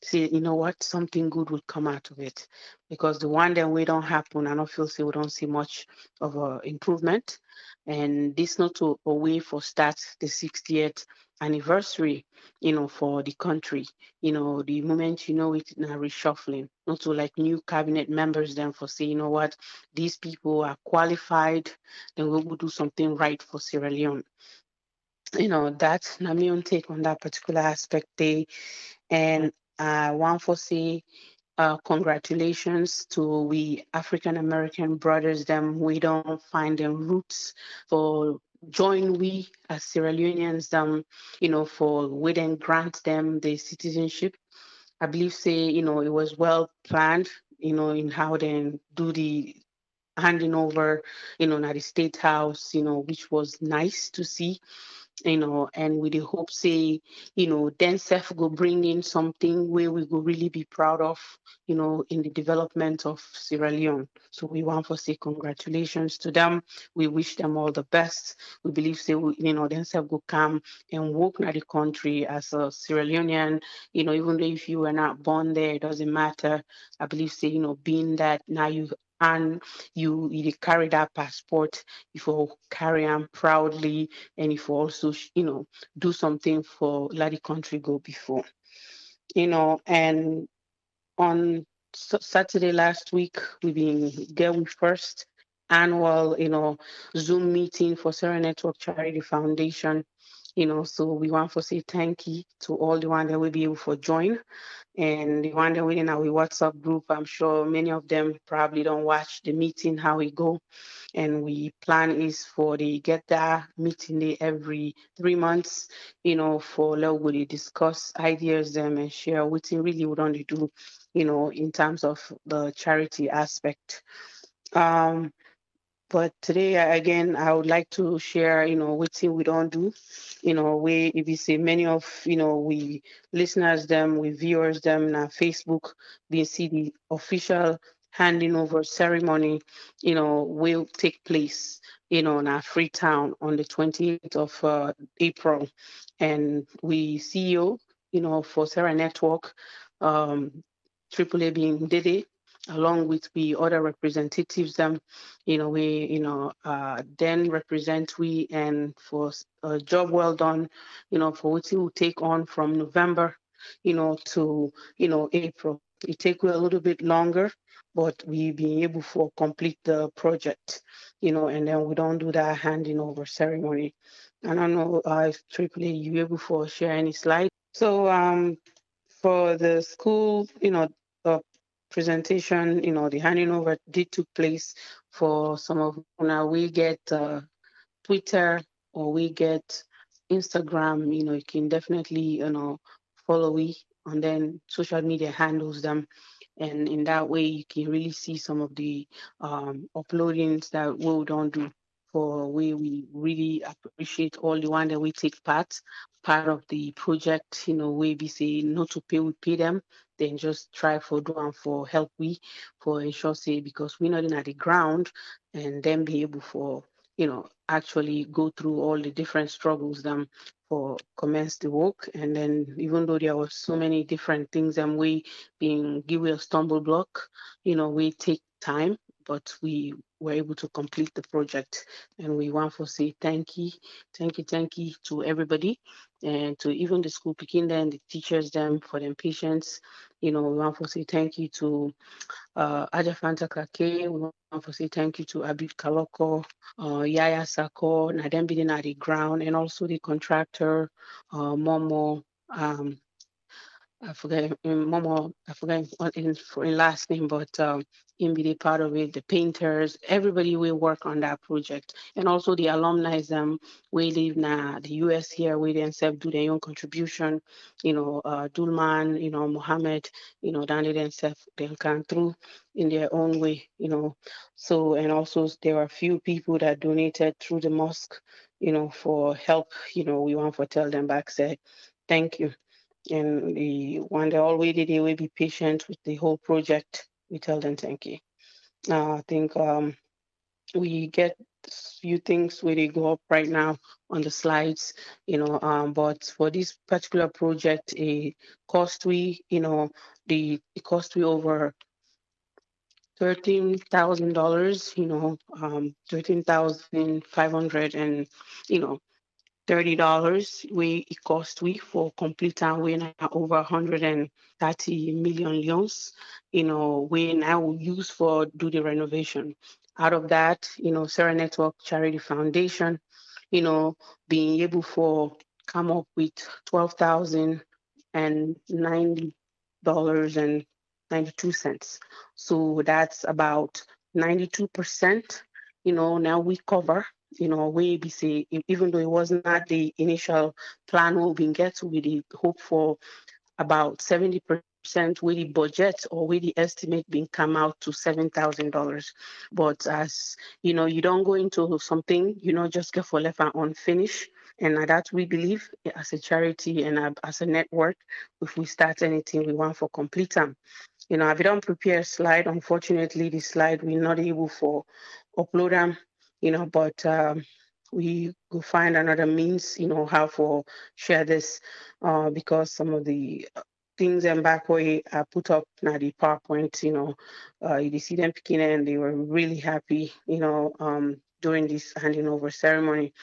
say, you know what, something good will come out of it. Because the one that we don't happen, I don't feel say we don't see much of a improvement. And this not a way for start the 60th anniversary, for the country. The moment it now reshuffling, not to like new cabinet members then for say, you know what, these people are qualified, then we will do something right for Sierra Leone. That's my own take on that particular aspect there. And one for say congratulations to we African American brothers them we don't find them roots for join we as Sierra Leoneans them, for we then grant them the citizenship. I believe say, it was well planned, in how they do the handing over, at the state house, which was nice to see, and with the hope say, then self go bring in something where we go really be proud of, in the development of Sierra Leone. So we want to say congratulations to them. We wish them all the best. We believe say, then self go come and work in the country as a Sierra Leonean, even though if you were not born there, it doesn't matter. I believe say, being that now you carry that passport, if you carry on proudly, and if you also do something for let the country go before, and on Saturday last week we been get we first annual Zoom meeting for Sarah Network Charity Foundation. So we want to say thank you to all the one that will be able to join, and the one that we in our WhatsApp group. I'm sure many of them probably don't watch the meeting how it go, and we plan is for the get that meeting day every 3 months, for we discuss ideas them and share what we really would want to do, in terms of the charity aspect. Um, but today, again, I would like to share, what we don't do, we, if you see many of, we listeners them, we viewers them on Facebook, we see the official handing over ceremony, will take place, in our Freetown on the 28th of April. And we CEO, for Sarah Network, um, AAA being Dede, along with the other representatives we then represent we, and for a job well done, for what we will take on from November to April. It take a little bit longer, but we being able to complete the project, and then we don't do that handing over ceremony. I don't know if Triple A you able to share any slide. So for the school, uh, presentation, the handing over did took place. For some of now we get Twitter or we get Instagram, you can definitely, follow we, and then social media handles them. And in that way, you can really see some of the uploadings that we don't do for we really appreciate all the one that we take part of the project, we be say not to pay, we pay them, then just try for do and for help we for ensure say because we're not in at the ground and then be able for actually go through all the different struggles them for commence the work. And then even though there were so many different things and we being give a stumble block, we take time, but we were able to complete the project. And we want to say thank you to everybody and to even the school picking them, the teachers them for them patients. We want to say thank you to Ajafanta Kake. We want to say thank you to Abid Kaloko, Yaya Sako, Nadem Bidin at the ground, and also the contractor, Momo. I forget Momo. I forget in last name, but him be the part of it. The painters, everybody will work on that project, and also the alumni. We live now the U.S. here. We themselves do their own contribution. Dulman, Mohammed, Danny themselves they can through in their own way. So and also there are a few people that donated through the mosque. For help. We want to tell them back say thank you. And the one that already they will be patient with the whole project. We tell them thank you. I think we get few things where they go up right now on the slides, but for this particular project, it cost we, it cost we over $13,000, 13,500 and, $30 we it cost we for complete and we now over 130 million leons, we now use for do the renovation. Out of that, Sarah Network Charity Foundation, being able for come up with $12,090.92. So that's about 92%. Now we cover we be say even though it was not the initial plan we've been get with the hope for about 70% with the budget or with the estimate being come out to $7,000. But as you don't go into something, just get for left and unfinished. And that we believe as a charity and as a network, if we start anything, we want for complete them. If you don't prepare a slide, unfortunately, the slide we're not able for upload them, but we will find another means, how for share this, because some of the things and back way I put up now the PowerPoint, you see them picking and they were really happy, during this handing over ceremony.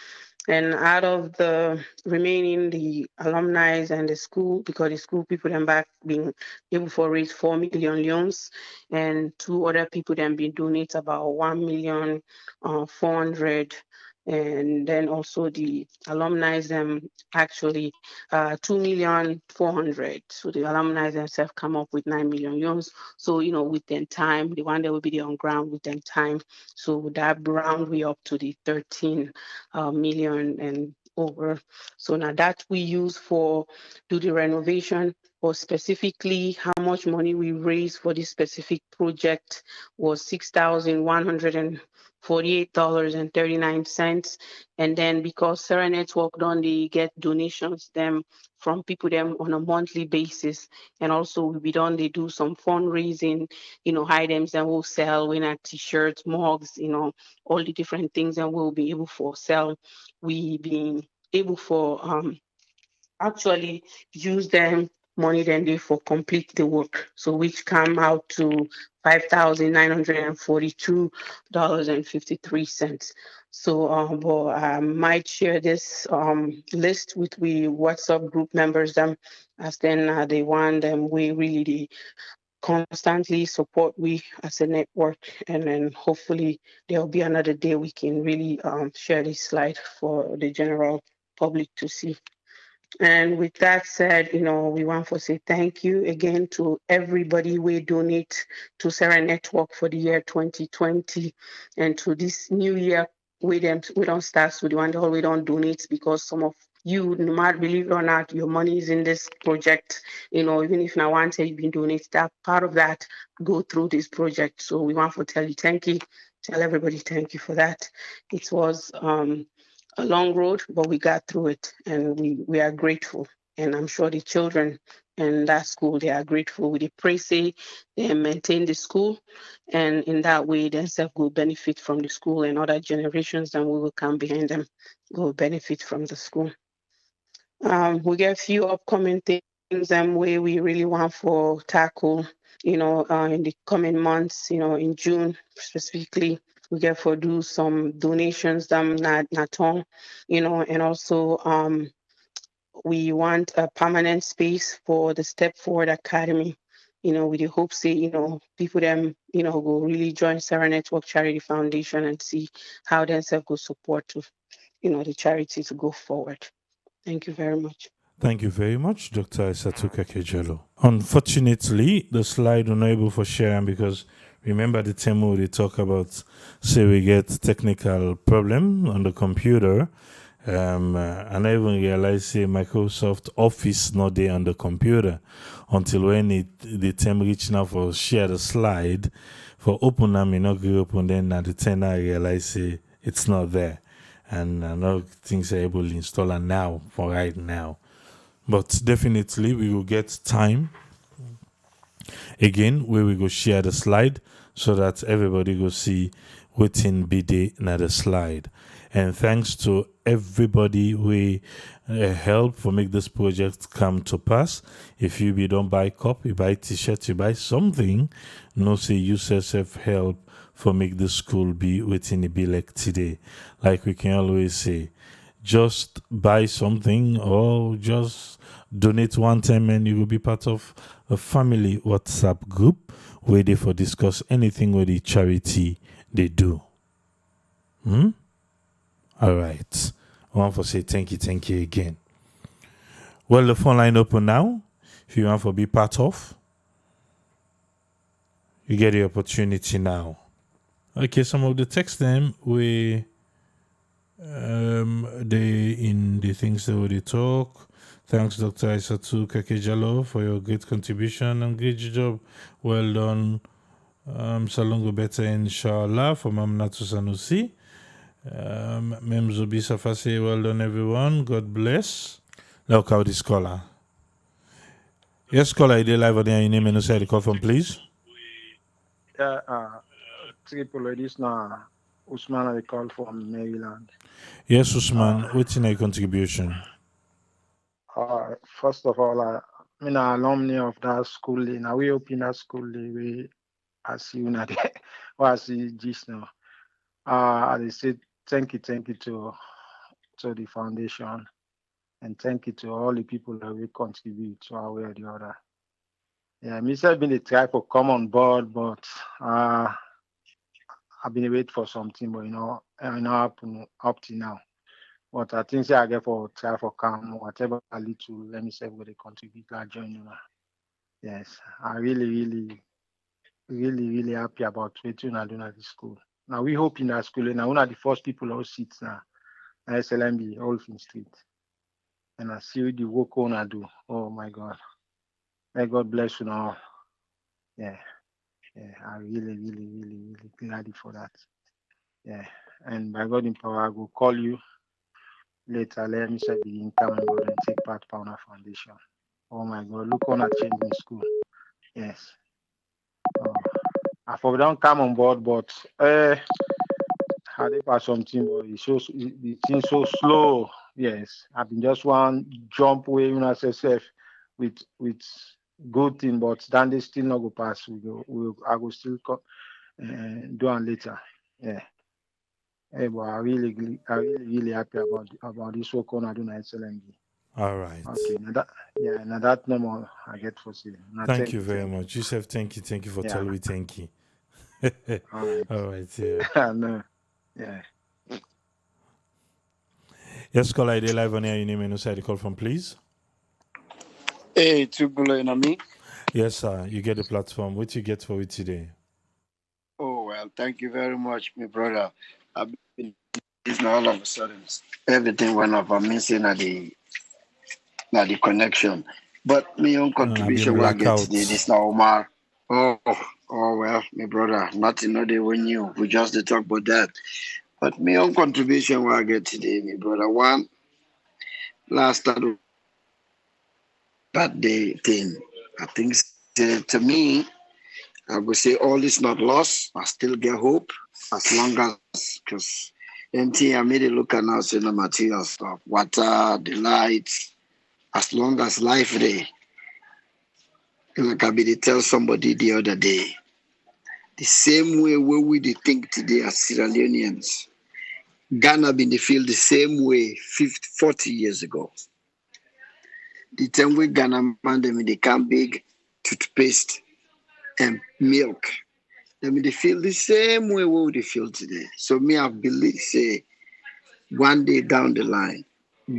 And out of the remaining, the alumni and the school, because the school people then back being able to raise 4 million leons, and two other people then been donate about 1,400,000. And then also the alumni them actually 2,400,000. So the alumni themselves come up with 9 million leons. So within time, the one that will be there on ground within time. So that round we up to the 13 million and over. So now that we use for do the renovation, or specifically how much money we raised for this specific project was $6,148.39. And then because Sarah Network don't they get donations them from people them on a monthly basis, and also we don't they do some fundraising, items and we'll sell when at t-shirts, mugs, all the different things, and we'll be able for sell. We being able for actually use them money then they for complete the work. So which come out to $5,942.53. So but I might share this list with we WhatsApp group members them, as then they want them we really constantly support we as a network, and then hopefully there'll be another day we can really share this slide for the general public to see. And with that said, we want to say thank you again to everybody we donate to Sarah Network for the year 2020, and to this new year we don't start with the one that we don't donate, because some of you, no matter believe it or not, your money is in this project. Even if now one say you've been donating, that part of that go through this project. So we want to tell you thank you. tell everybody thank you for that. It was a long road, but we got through it, and we are grateful. And I'm sure the children in that school, they are grateful. We pray, say, they maintain the school, and in that way, themselves will benefit from the school, and other generations that we will come behind them will benefit from the school. We get a few upcoming things where we really want for tackle, in the coming months, in June specifically. We get for do some donations, not on, and also we want a permanent space for the Step Forward Academy, with the hope, say, people them, will really join Sarah Network Charity Foundation and see how themselves go support to, the charity to go forward. Thank you very much. Thank you very much, Dr. Isatu Kakejalo. Unfortunately, the slide was not able for sharing because remember the time we talk about, say we get technical problem on the computer, and I even realize say Microsoft Office not there on the computer until when the time reach now for share the slide for open them, not open, then at the time I realize say it's not there. And I know things are able to install it now for right now. But definitely we will get time again where we go share the slide so that everybody go see what's in BD na the slide. And thanks to everybody who help for make this project come to pass. If you don't buy cup, you buy t-shirt, you buy something, no say use yourself help for make the school be within it be like today. Like we can always say, just buy something or just donate one time and you will be part of a family WhatsApp group where they for discuss anything with the charity they do. All right. I want to say thank you again. Well, the phone line open now. If you want to be part of, you get the opportunity now. Okay, some of the text them we they in the things that we talk. Thanks, Dr. Isatu Kakejalo, for your great contribution and great job. Well done. Salongo better inshallah for Mamnatu Sanusi. Mem Zubi Safasi, well done everyone. God bless. Look out the scholar. Yes, scholar, I did live on your name and say the call from please. Yeah, triple ladies now. Usman, I call from Maryland. Yes, Usman, what's in your contribution? First of all, I'm an alumni of that school. Now we open that school. We as you know, as you just now. I say thank you to the foundation, and thank you to all the people that will contribute to our way or the other. Yeah, I've been a try to come on board, but I've been waiting for something, but happen up to now. But I think I get for try for come whatever I need to let me say where they contribute. I join you now. Yes, I really happy about what I doing at the school. Now we hope in that school, and one of the first people who sits now, SLMB, Olfin Street, and I see the work I do. Oh my God, may God bless you now. Yeah, I really glad for that. Yeah, and by God in power, I will call you later. Let me say the income and take part Powner Foundation. Oh my God, look on that change in school. Yes. I forgot don't come on board, but had it pass something, but the thing so slow. Yes, I've been just one jump away in SSF with good thing, but then they still not go pass. I go still do it later. Yeah. Hey, but I really happy about this work on I do at SLMB. All right. Okay. Now that no more I get for see. Thank you very much. Yusuf, thank you for telling me thank you. All right, yeah. No. Yeah. Yes, caller, I did live on here. Your name and inside the call from, please. Hey, Tubulo and me. Yes, sir. You get the platform. What you get for it today? Oh well, thank you very much, my brother. I've been all of a sudden everything went off. I'm missing at the connection. But my own contribution will get today. This now Omar. Oh, Oh well, my brother, nothing no day when you we just dey talk about that. But my own contribution what I get today, my brother. One last that day thing. I think to me, I would say all is not lost. I still get hope as long as because anything I made it look at now say no material stuff, water, the lights, as long as life there. Like I be to tell somebody the other day, the same way where we dey think today as Sierra Leoneans, Ghana been dey feel the same way 50, 40 years ago. The time we Ghana man them they can big toothpaste and milk. I mean, they feel the same way what they feel today. So me, I believe, say, one day down the line,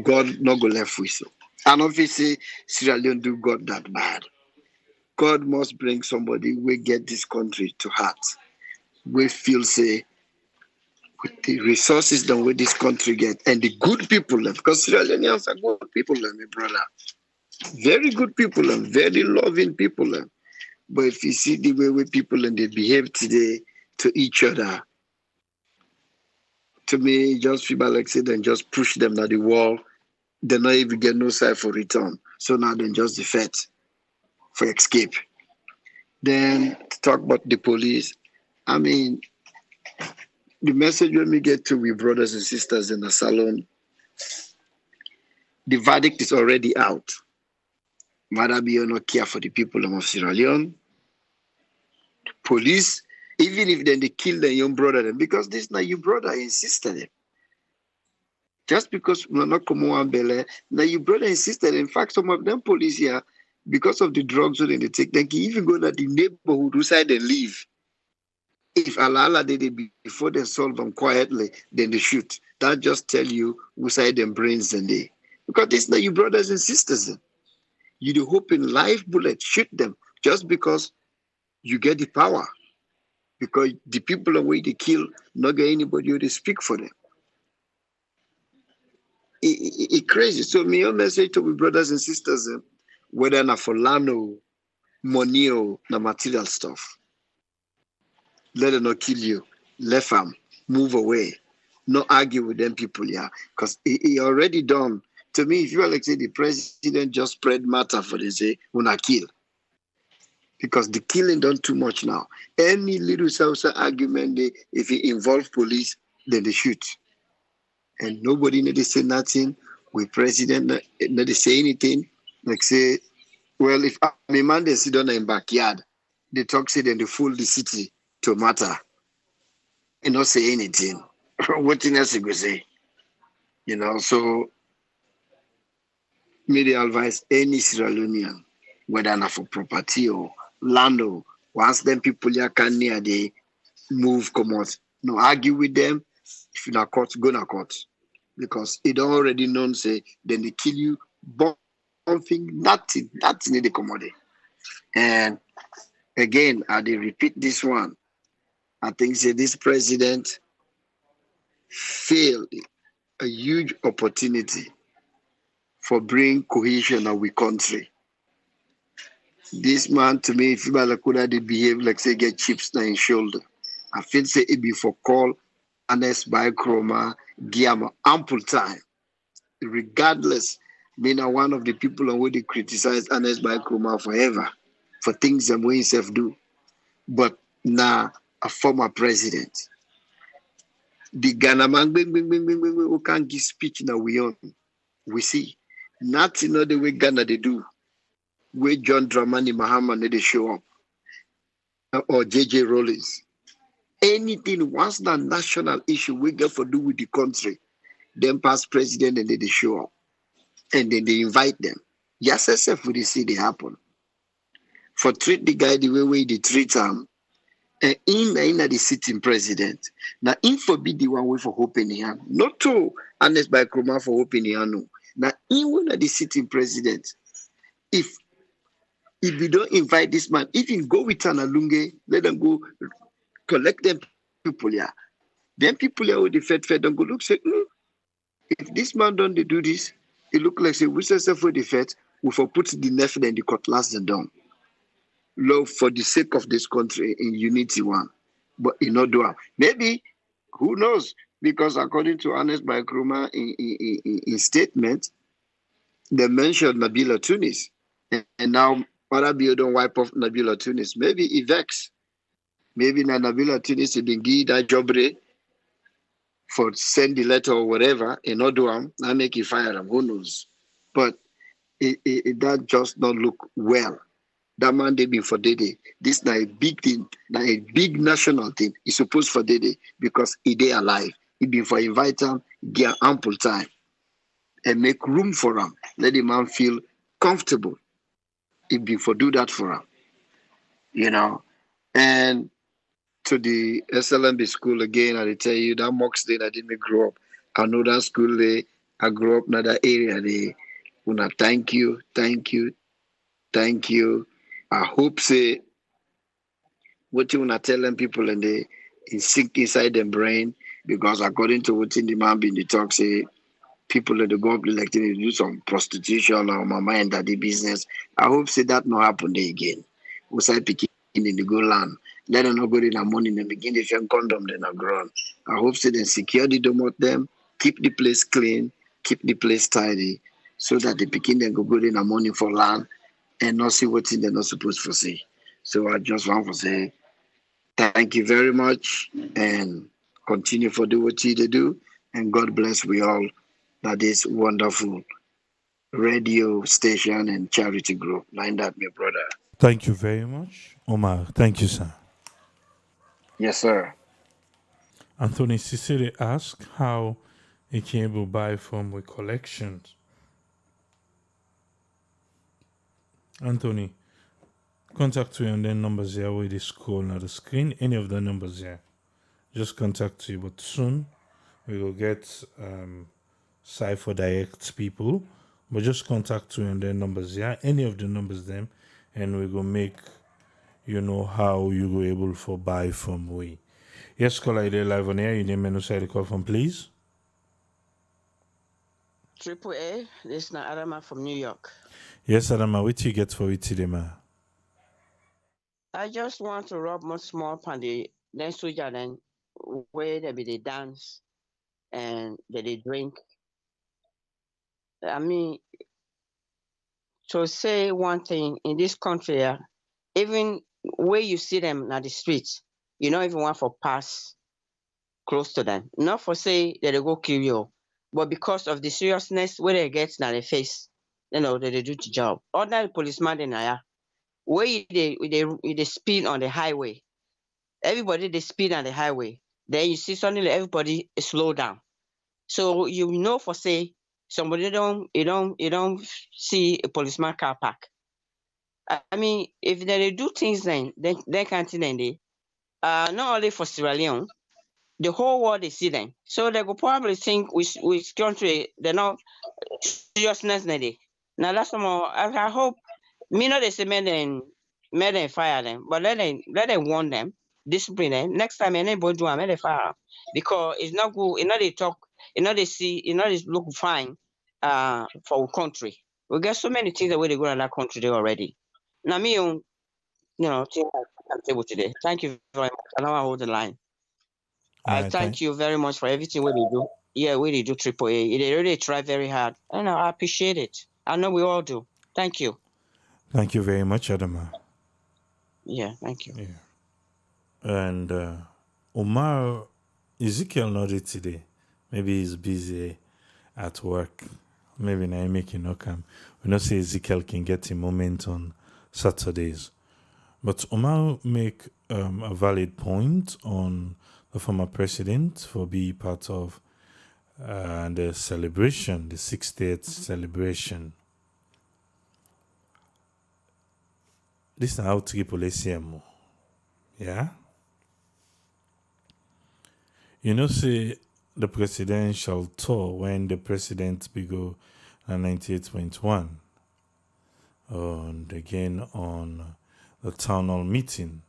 God not go left with you. And obviously, Sierra Leone do God that bad. God must bring somebody we get this country to heart. We feel, say, with the resources that we this country get and the good people, because Sierra Leoneans are good people, my brother. Very good people and very loving people. But if you see the way people and they behave today to each other, to me, just feel like say then just push them to the wall. They not even get no side for return. So now then just defect for escape. Then to talk about the police, I mean, the message when we get to we brothers and sisters in the salon, the verdict is already out. Whether be or not care for the people of Sierra Leone, the police, even if then they kill their young brother, then because this not your brother, your sister. Then. Just because we're not come on Bele, now your brother and sister. In fact, some of them police here, because of the drugs that they take, they can even go to the neighborhood outside they live. If Allah did it before they solve them quietly, then they shoot. That just tell you outside them brains and they. Because this is not your brothers and sisters. Then. You do hope in live bullets, shoot them just because you get the power. Because the people away they kill, not get anybody who they speak for them. It crazy. So me own message to my brothers and sisters, whether na for land or money or na material stuff, let them not kill you. Left them, move away. Not argue with them people, yeah. Because he already done. To me, if you are like say the president just spread matter for they say, wanna kill. Because the killing done too much now. Any little social argument, if it involve police, then they shoot. And nobody need to say nothing. We president not to say anything. Like say, well, if I'm a man they sit down in backyard, they talk say then they fool the city to matter. And not say anything. What else you go say? You know, so me they advise any Sierra Leonean, whether not for property or land or once them people here can near they move, come out. No argue with them. If you're not caught, go to court. Because it don't already known say then they kill you thing nothing in the commodity. And again I they repeat this one. I think say this president failed a huge opportunity for bring cohesion of we country. This man to me if you could have behave like say get chips on his shoulder. I feel say it be for call honest by chroma give him ample time. Regardless, being one of the people on who they criticize Ernest by Krumah forever for things that we himself do. But now a former president. The Ghana man who can't give speech now we see. Nothing the way Ghana they do. Where John Dramani Mahama they show up. Or JJ Rollins. Anything once that national issue we get for do with the country, then past president and they show up. And then they invite them. Yes, SF we see they happen. For treat the guy the way they treat him, and in the sitting president. Now, in forbid the one way for hoping him, not to honest by Kroma for hoping him. No. Now, in one of the sitting president, if you don't invite this man, even go with Analunge, let them go collect them people here. Then people here with the fed don't go look say, if this man don't they do this, it look like say we say for the fed, we for put the knife and the cutlass and down. love for the sake of this country in unity one, but in not do. Maybe, who knows? Because according to Ernest by Nkrumah in statement, they mentioned Nabila Tunis. And now Parabio don't wipe off Nabila Tunis. Maybe he vex. Maybe Nabila Tunis has been given that job for send the letter or whatever, and not do him, I make you fire him. Who knows? But that just not look well. That man they been for Dede. This na a big thing, na a big national thing. It's supposed for Dede because he dey alive. He been for invite him, get ample time, and make room for him. Let the man feel comfortable. He been for do that for him, And to the SLMB school again, I tell you that mocks day I didn't grow up. I know that school day. I grew up in that area there. Una thank you. I hope say what you wanna telling people and they sink inside their brain, because according to what in the man been the talk say people that go up elected to do some prostitution or mama and daddy business. I hope say that not happen there again. We say picking in the go land. Let them not go in the money and begin to find condom then are grown. I hope say they secure the dome of them, keep the place clean, keep the place tidy, so that the picking then go in the money for land and not see what thing they're not supposed to see. So I just want to say thank you very much and continue for do what you do, and God bless we all that is wonderful radio station and charity group. Line that, my brother. Thank you very much, Omar. Thank you, sir. Yes, sir. Anthony Cicere asked how he can able buy from with collections. Anthony, contact you on the numbers here with the scroll on the screen. Any of the numbers here. Just contact you. But soon we will get Cypher direct people. But just contact you on the numbers here. Any of the numbers them, and we will make how you go able for buy from we. Yes, caller, you live on air. You name and say the call from, please. Triple A, this is Adama from New York. Yes, Adama, what you get for it today, ma? I just want to rub my small pandy, then soldier then where they dance and they drink. I mean, to say one thing in this country, even where you see them on the streets, you don't even want for pass close to them. Not for say that they go kill you, but because of the seriousness where they get in their face, they do the job. Ordinary policeman in there, where they speed on the highway, everybody they speed on the highway. Then you see suddenly everybody slow down. So for say somebody you don't see a policeman car park. I mean, if they do things then they can't then they not only for Sierra Leone, the whole world they see them. So they will probably think which country they're not seriousness they. Now that's more I hope me not they say made them fire them, but let them warn them, discipline them. Next time anybody do them, let them fire 'em. Because it's not good, they talk, they see, they look fine for our country. We get so many things that way they go in that country there already. Now me think I'm able today. Thank you very much. I know I hold the line. I Right, thank you very much for everything what they do. Yeah, we they do triple A. They really try very hard. And I appreciate it. I know we all do. Thank you. Thank you very much, Adama. Yeah, thank you. Yeah. And Omar, Ezekiel not it today. Maybe he's busy at work. Maybe now make him not come. We not say Ezekiel can get a moment on Saturdays. But Omar make a valid point on the former president for being part of the celebration, the 60th celebration. This is how Triple ACM. Yeah? Say the presidential tour when the president began in 98.1 and again on the town hall meeting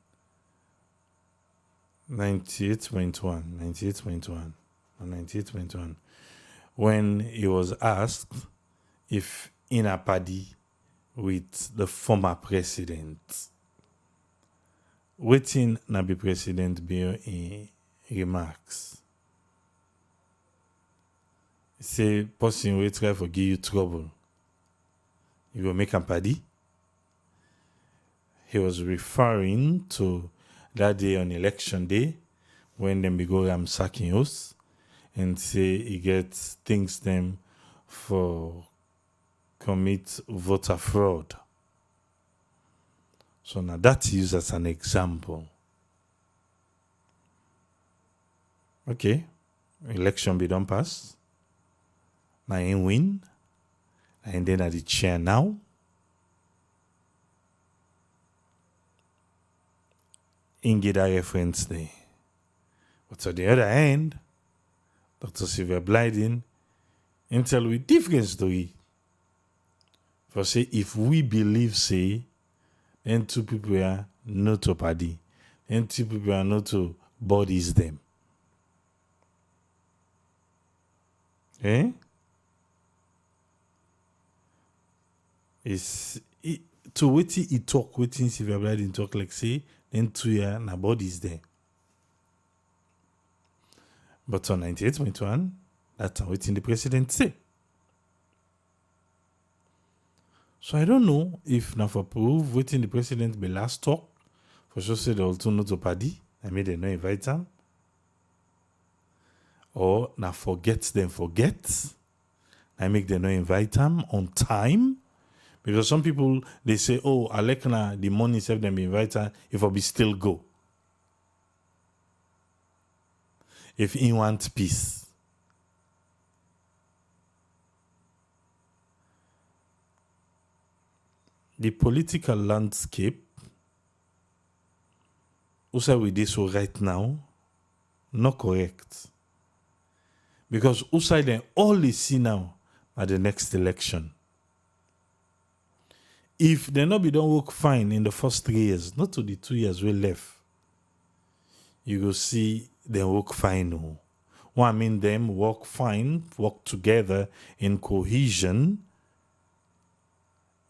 98.1 when he was asked if in a party with the former president. waiting na be presidentbio in remarks. Say person will try for give you trouble. You will make a party. He was referring to that day on election day when them be go ransacking us and say he gets things them for commit voter fraud. So now that's used as an example. Okay, election be done pass. Now he win. And then at the chair now. In get that reference there. But on the other hand, Dr. Sylvia Blyden and tell we different story. For say if we believe say then two people are not to party, then two people are not to bodies them. Eh? To waiting he talk, waiting Sylvia Blyden talk like say then 2 year na bodies there. But on 98.1, that's what the president say. So I don't know if now for proof waiting the president be last talk for sure say they also not to party. I mean they no invite them. Or now forget. I make them no invite them on time. Because some people they say, oh, Alekna, the money save them invite her if I be still go. If he wants peace. The political landscape, also with this right now, not correct. Because also then all they see now at the next election. If they not be done work fine in the first 3 years, not to the 2 years we left, you go see them work fine. No. What I mean them work fine, work together in cohesion,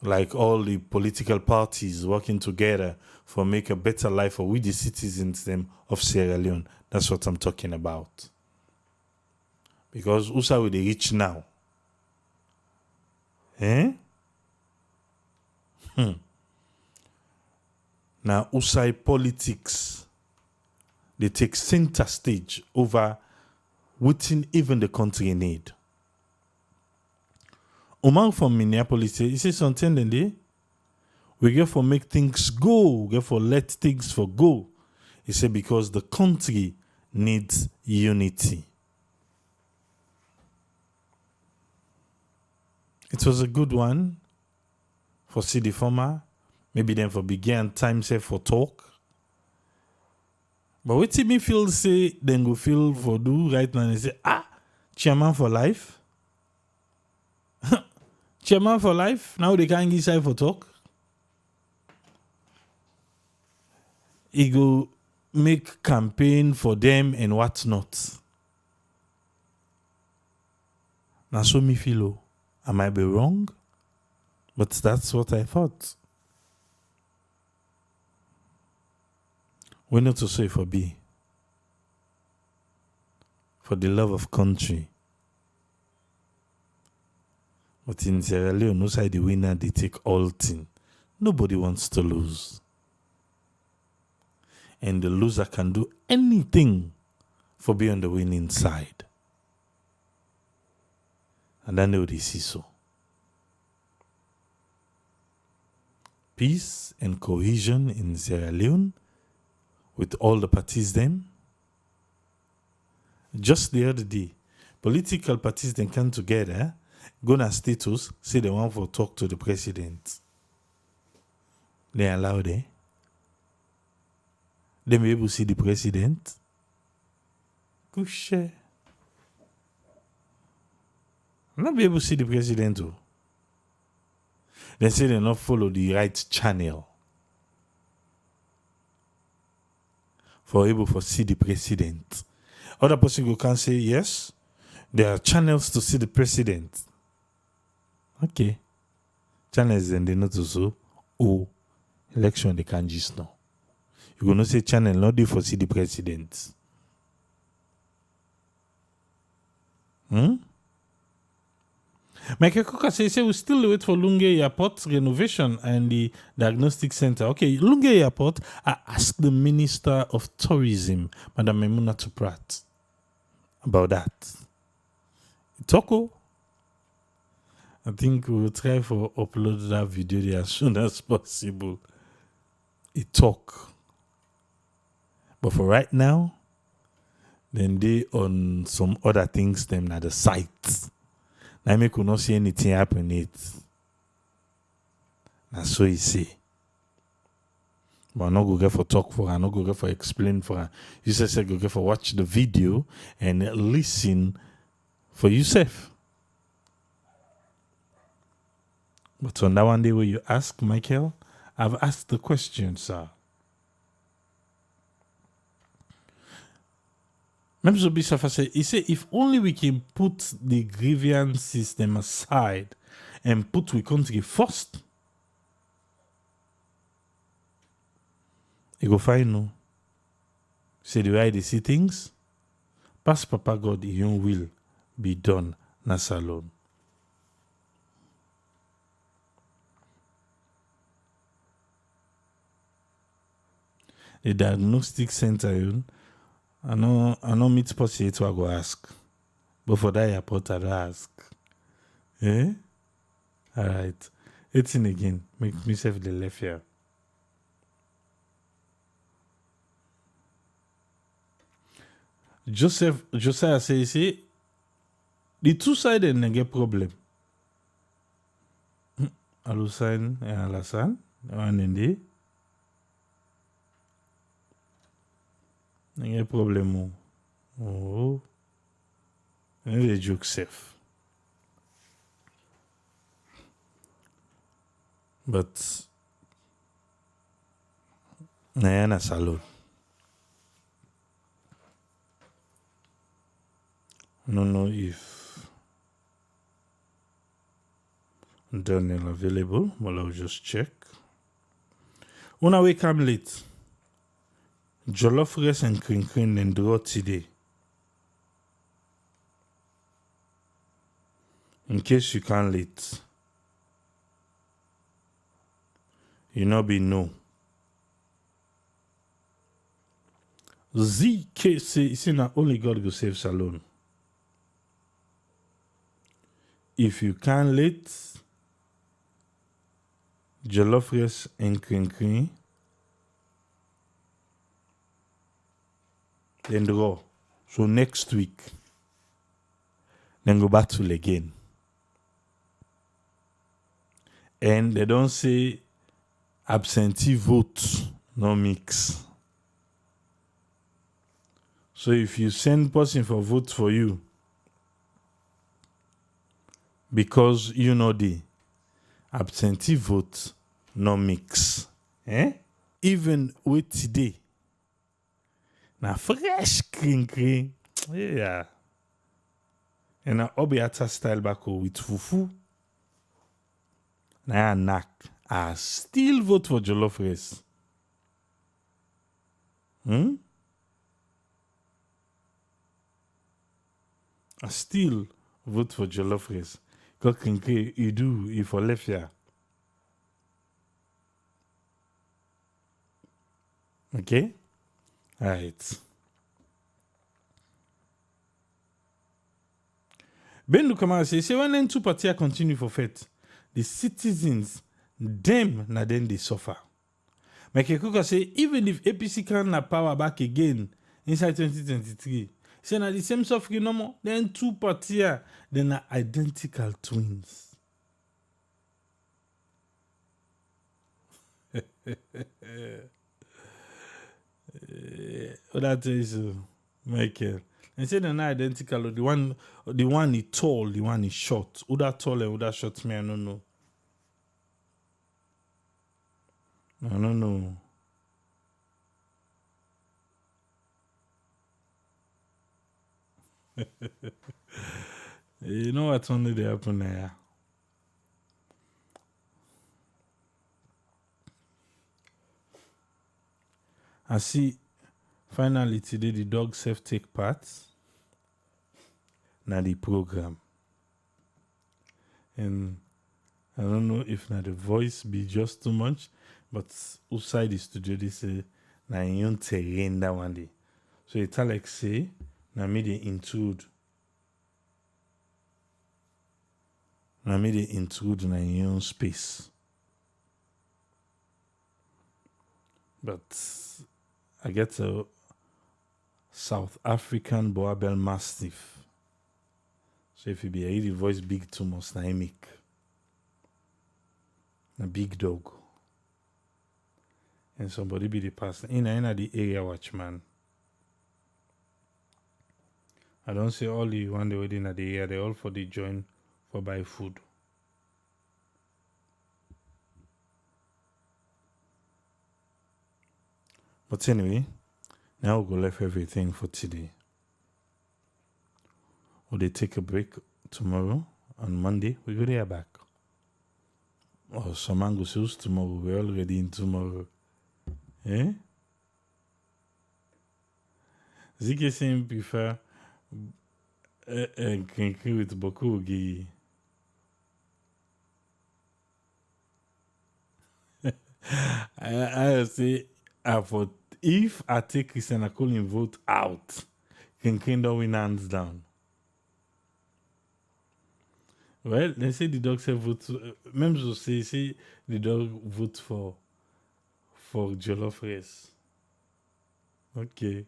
like all the political parties working together for make a better life for we the citizens them of Sierra Leone. That's what I'm talking about. Because who's are we the rich now? Eh? Now, Usai politics, they take center stage over what even the country need. Omar from Minneapolis, he says something in there. We get for make things go, we get for let things for go. He said because the country needs unity. It was a good one for city former, maybe then for began time say for talk. But what me feel say then go feel for do right now and say, chairman for life? Chairman for life? Now they can't give side for talk. He go make campaign for them and what not. Now so me feel, I might be wrong, but that's what I thought. We not to say for B. For the love of country. But in Sierra Leone, no side the winner, they take all things. Nobody wants to lose. And the loser can do anything for being on the winning side. And then they will see so. Peace and cohesion in Sierra Leone with all the parties them. Just the other day, political parties then come together, go na status, say they want to talk to the president. They allow it. They may be able to see the president. Couche. Not be able to see the president too. They say they not follow the right channel for able to see the president. Other person who can say yes, there are channels to see the president. Okay. Channels and they not also election they can just know. You gonna say channel not dey for see the president. Michael Cook say we still wait for Lunge Airport renovation and the diagnostic center. Okay, Lunge Airport, I asked the Minister of Tourism, Madam Memuna Tuprat, about that. Toko. I think we will try for upload that video there as soon as possible. It talk. But for right now, then they on some other things them at the site. Now I could not see anything happen it. And so he say. But I'm not go get for talk for her, I'm not go get for explain for her. You say go get for watch the video and listen for yourself. But on that one day where you ask, Michael, I've asked the question, sir. He said, if only we can put the grievance system aside and put we country first, you go find no. Say the way they see things, pass Papa God, your will be done, na salon. The diagnostic center, I know meet possible it I go ask. But for that airport I don't ask. Eh? Alright. 18 again. Make myself the left here. Josiah says, see, the two sided and get problem. Alusan and Alasan, one in the. Il y a un problème. Oh. Il y a des jokes safe. But. Il y a un salon. I don't know if Daniel available, but I'll just check. When I wake up late. Jollof rice and cream and draw today. In case you can't late, you know be no. ZK say not only God will save Salon. If you can't late, jollof rice and cream. Then draw. So next week, then go battle again. And they don't say absentee vote, no mix. So if you send person for vote for you, because you know the absentee vote, no mix. Even with today, na fresh cream. Yeah. And a obiata style bako with fufu. Na knack. I still vote for jollof rice. I still vote for jollof rice. Because cream you do if for left here. Okay? Alright. Bundu Kamara says, when then two parties continue for fate, the citizens, them, na then they suffer. Michael Kuka say, even if APC can na power back again inside 2023, say na the same suffering no more, then two parties, then are identical twins. That is Michael. And say they're not identical. The one is tall, the one is short. Who that tall and who that short, me I don't know. I don't know. You know what's only they happen there. I see finally today the dog self take part na the program. And I don't know if na the voice be just too much, but outside the studio they say na yon terrain that one day. So it's like say na me they intrude. Na me they intrude na yon space. But I get a South African Boabel Mastiff. So if you be a the voice big too much, na make a big dog. And somebody be the person in the area watchman. I don't say all the one they within the area, they all for the join for buy food. But anyway, now we'll go left everything for today. Will they take a break tomorrow? On Monday, we go there back. Or some man go shoes tomorrow. We're already in tomorrow. Eh? Zike saying prefer Kinky with Bokugi. I say if I take Christian Akolin vote out, Kinky don't win hands down. Well, they say the dog say vote. Même say the dog vote for jollof rice. Okay.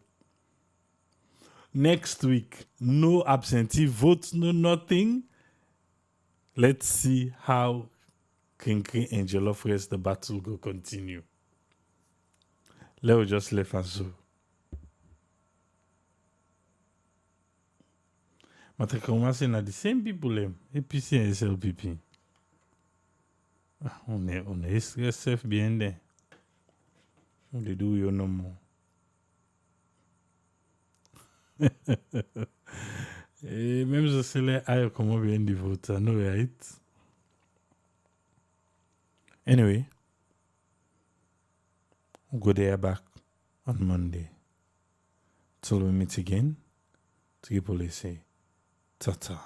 Next week, no absentee votes, no nothing. Let's see how Kinky and jollof rice the battle go continue. Let's just left as so. But I commence na the same people APC and SLPP. On est stressé bien there. On they do you no more. Même si c'est là, I comment bien the vote, I know right. Anyway, we'll go there back on Monday. Till we meet again, to people say, ta-ta.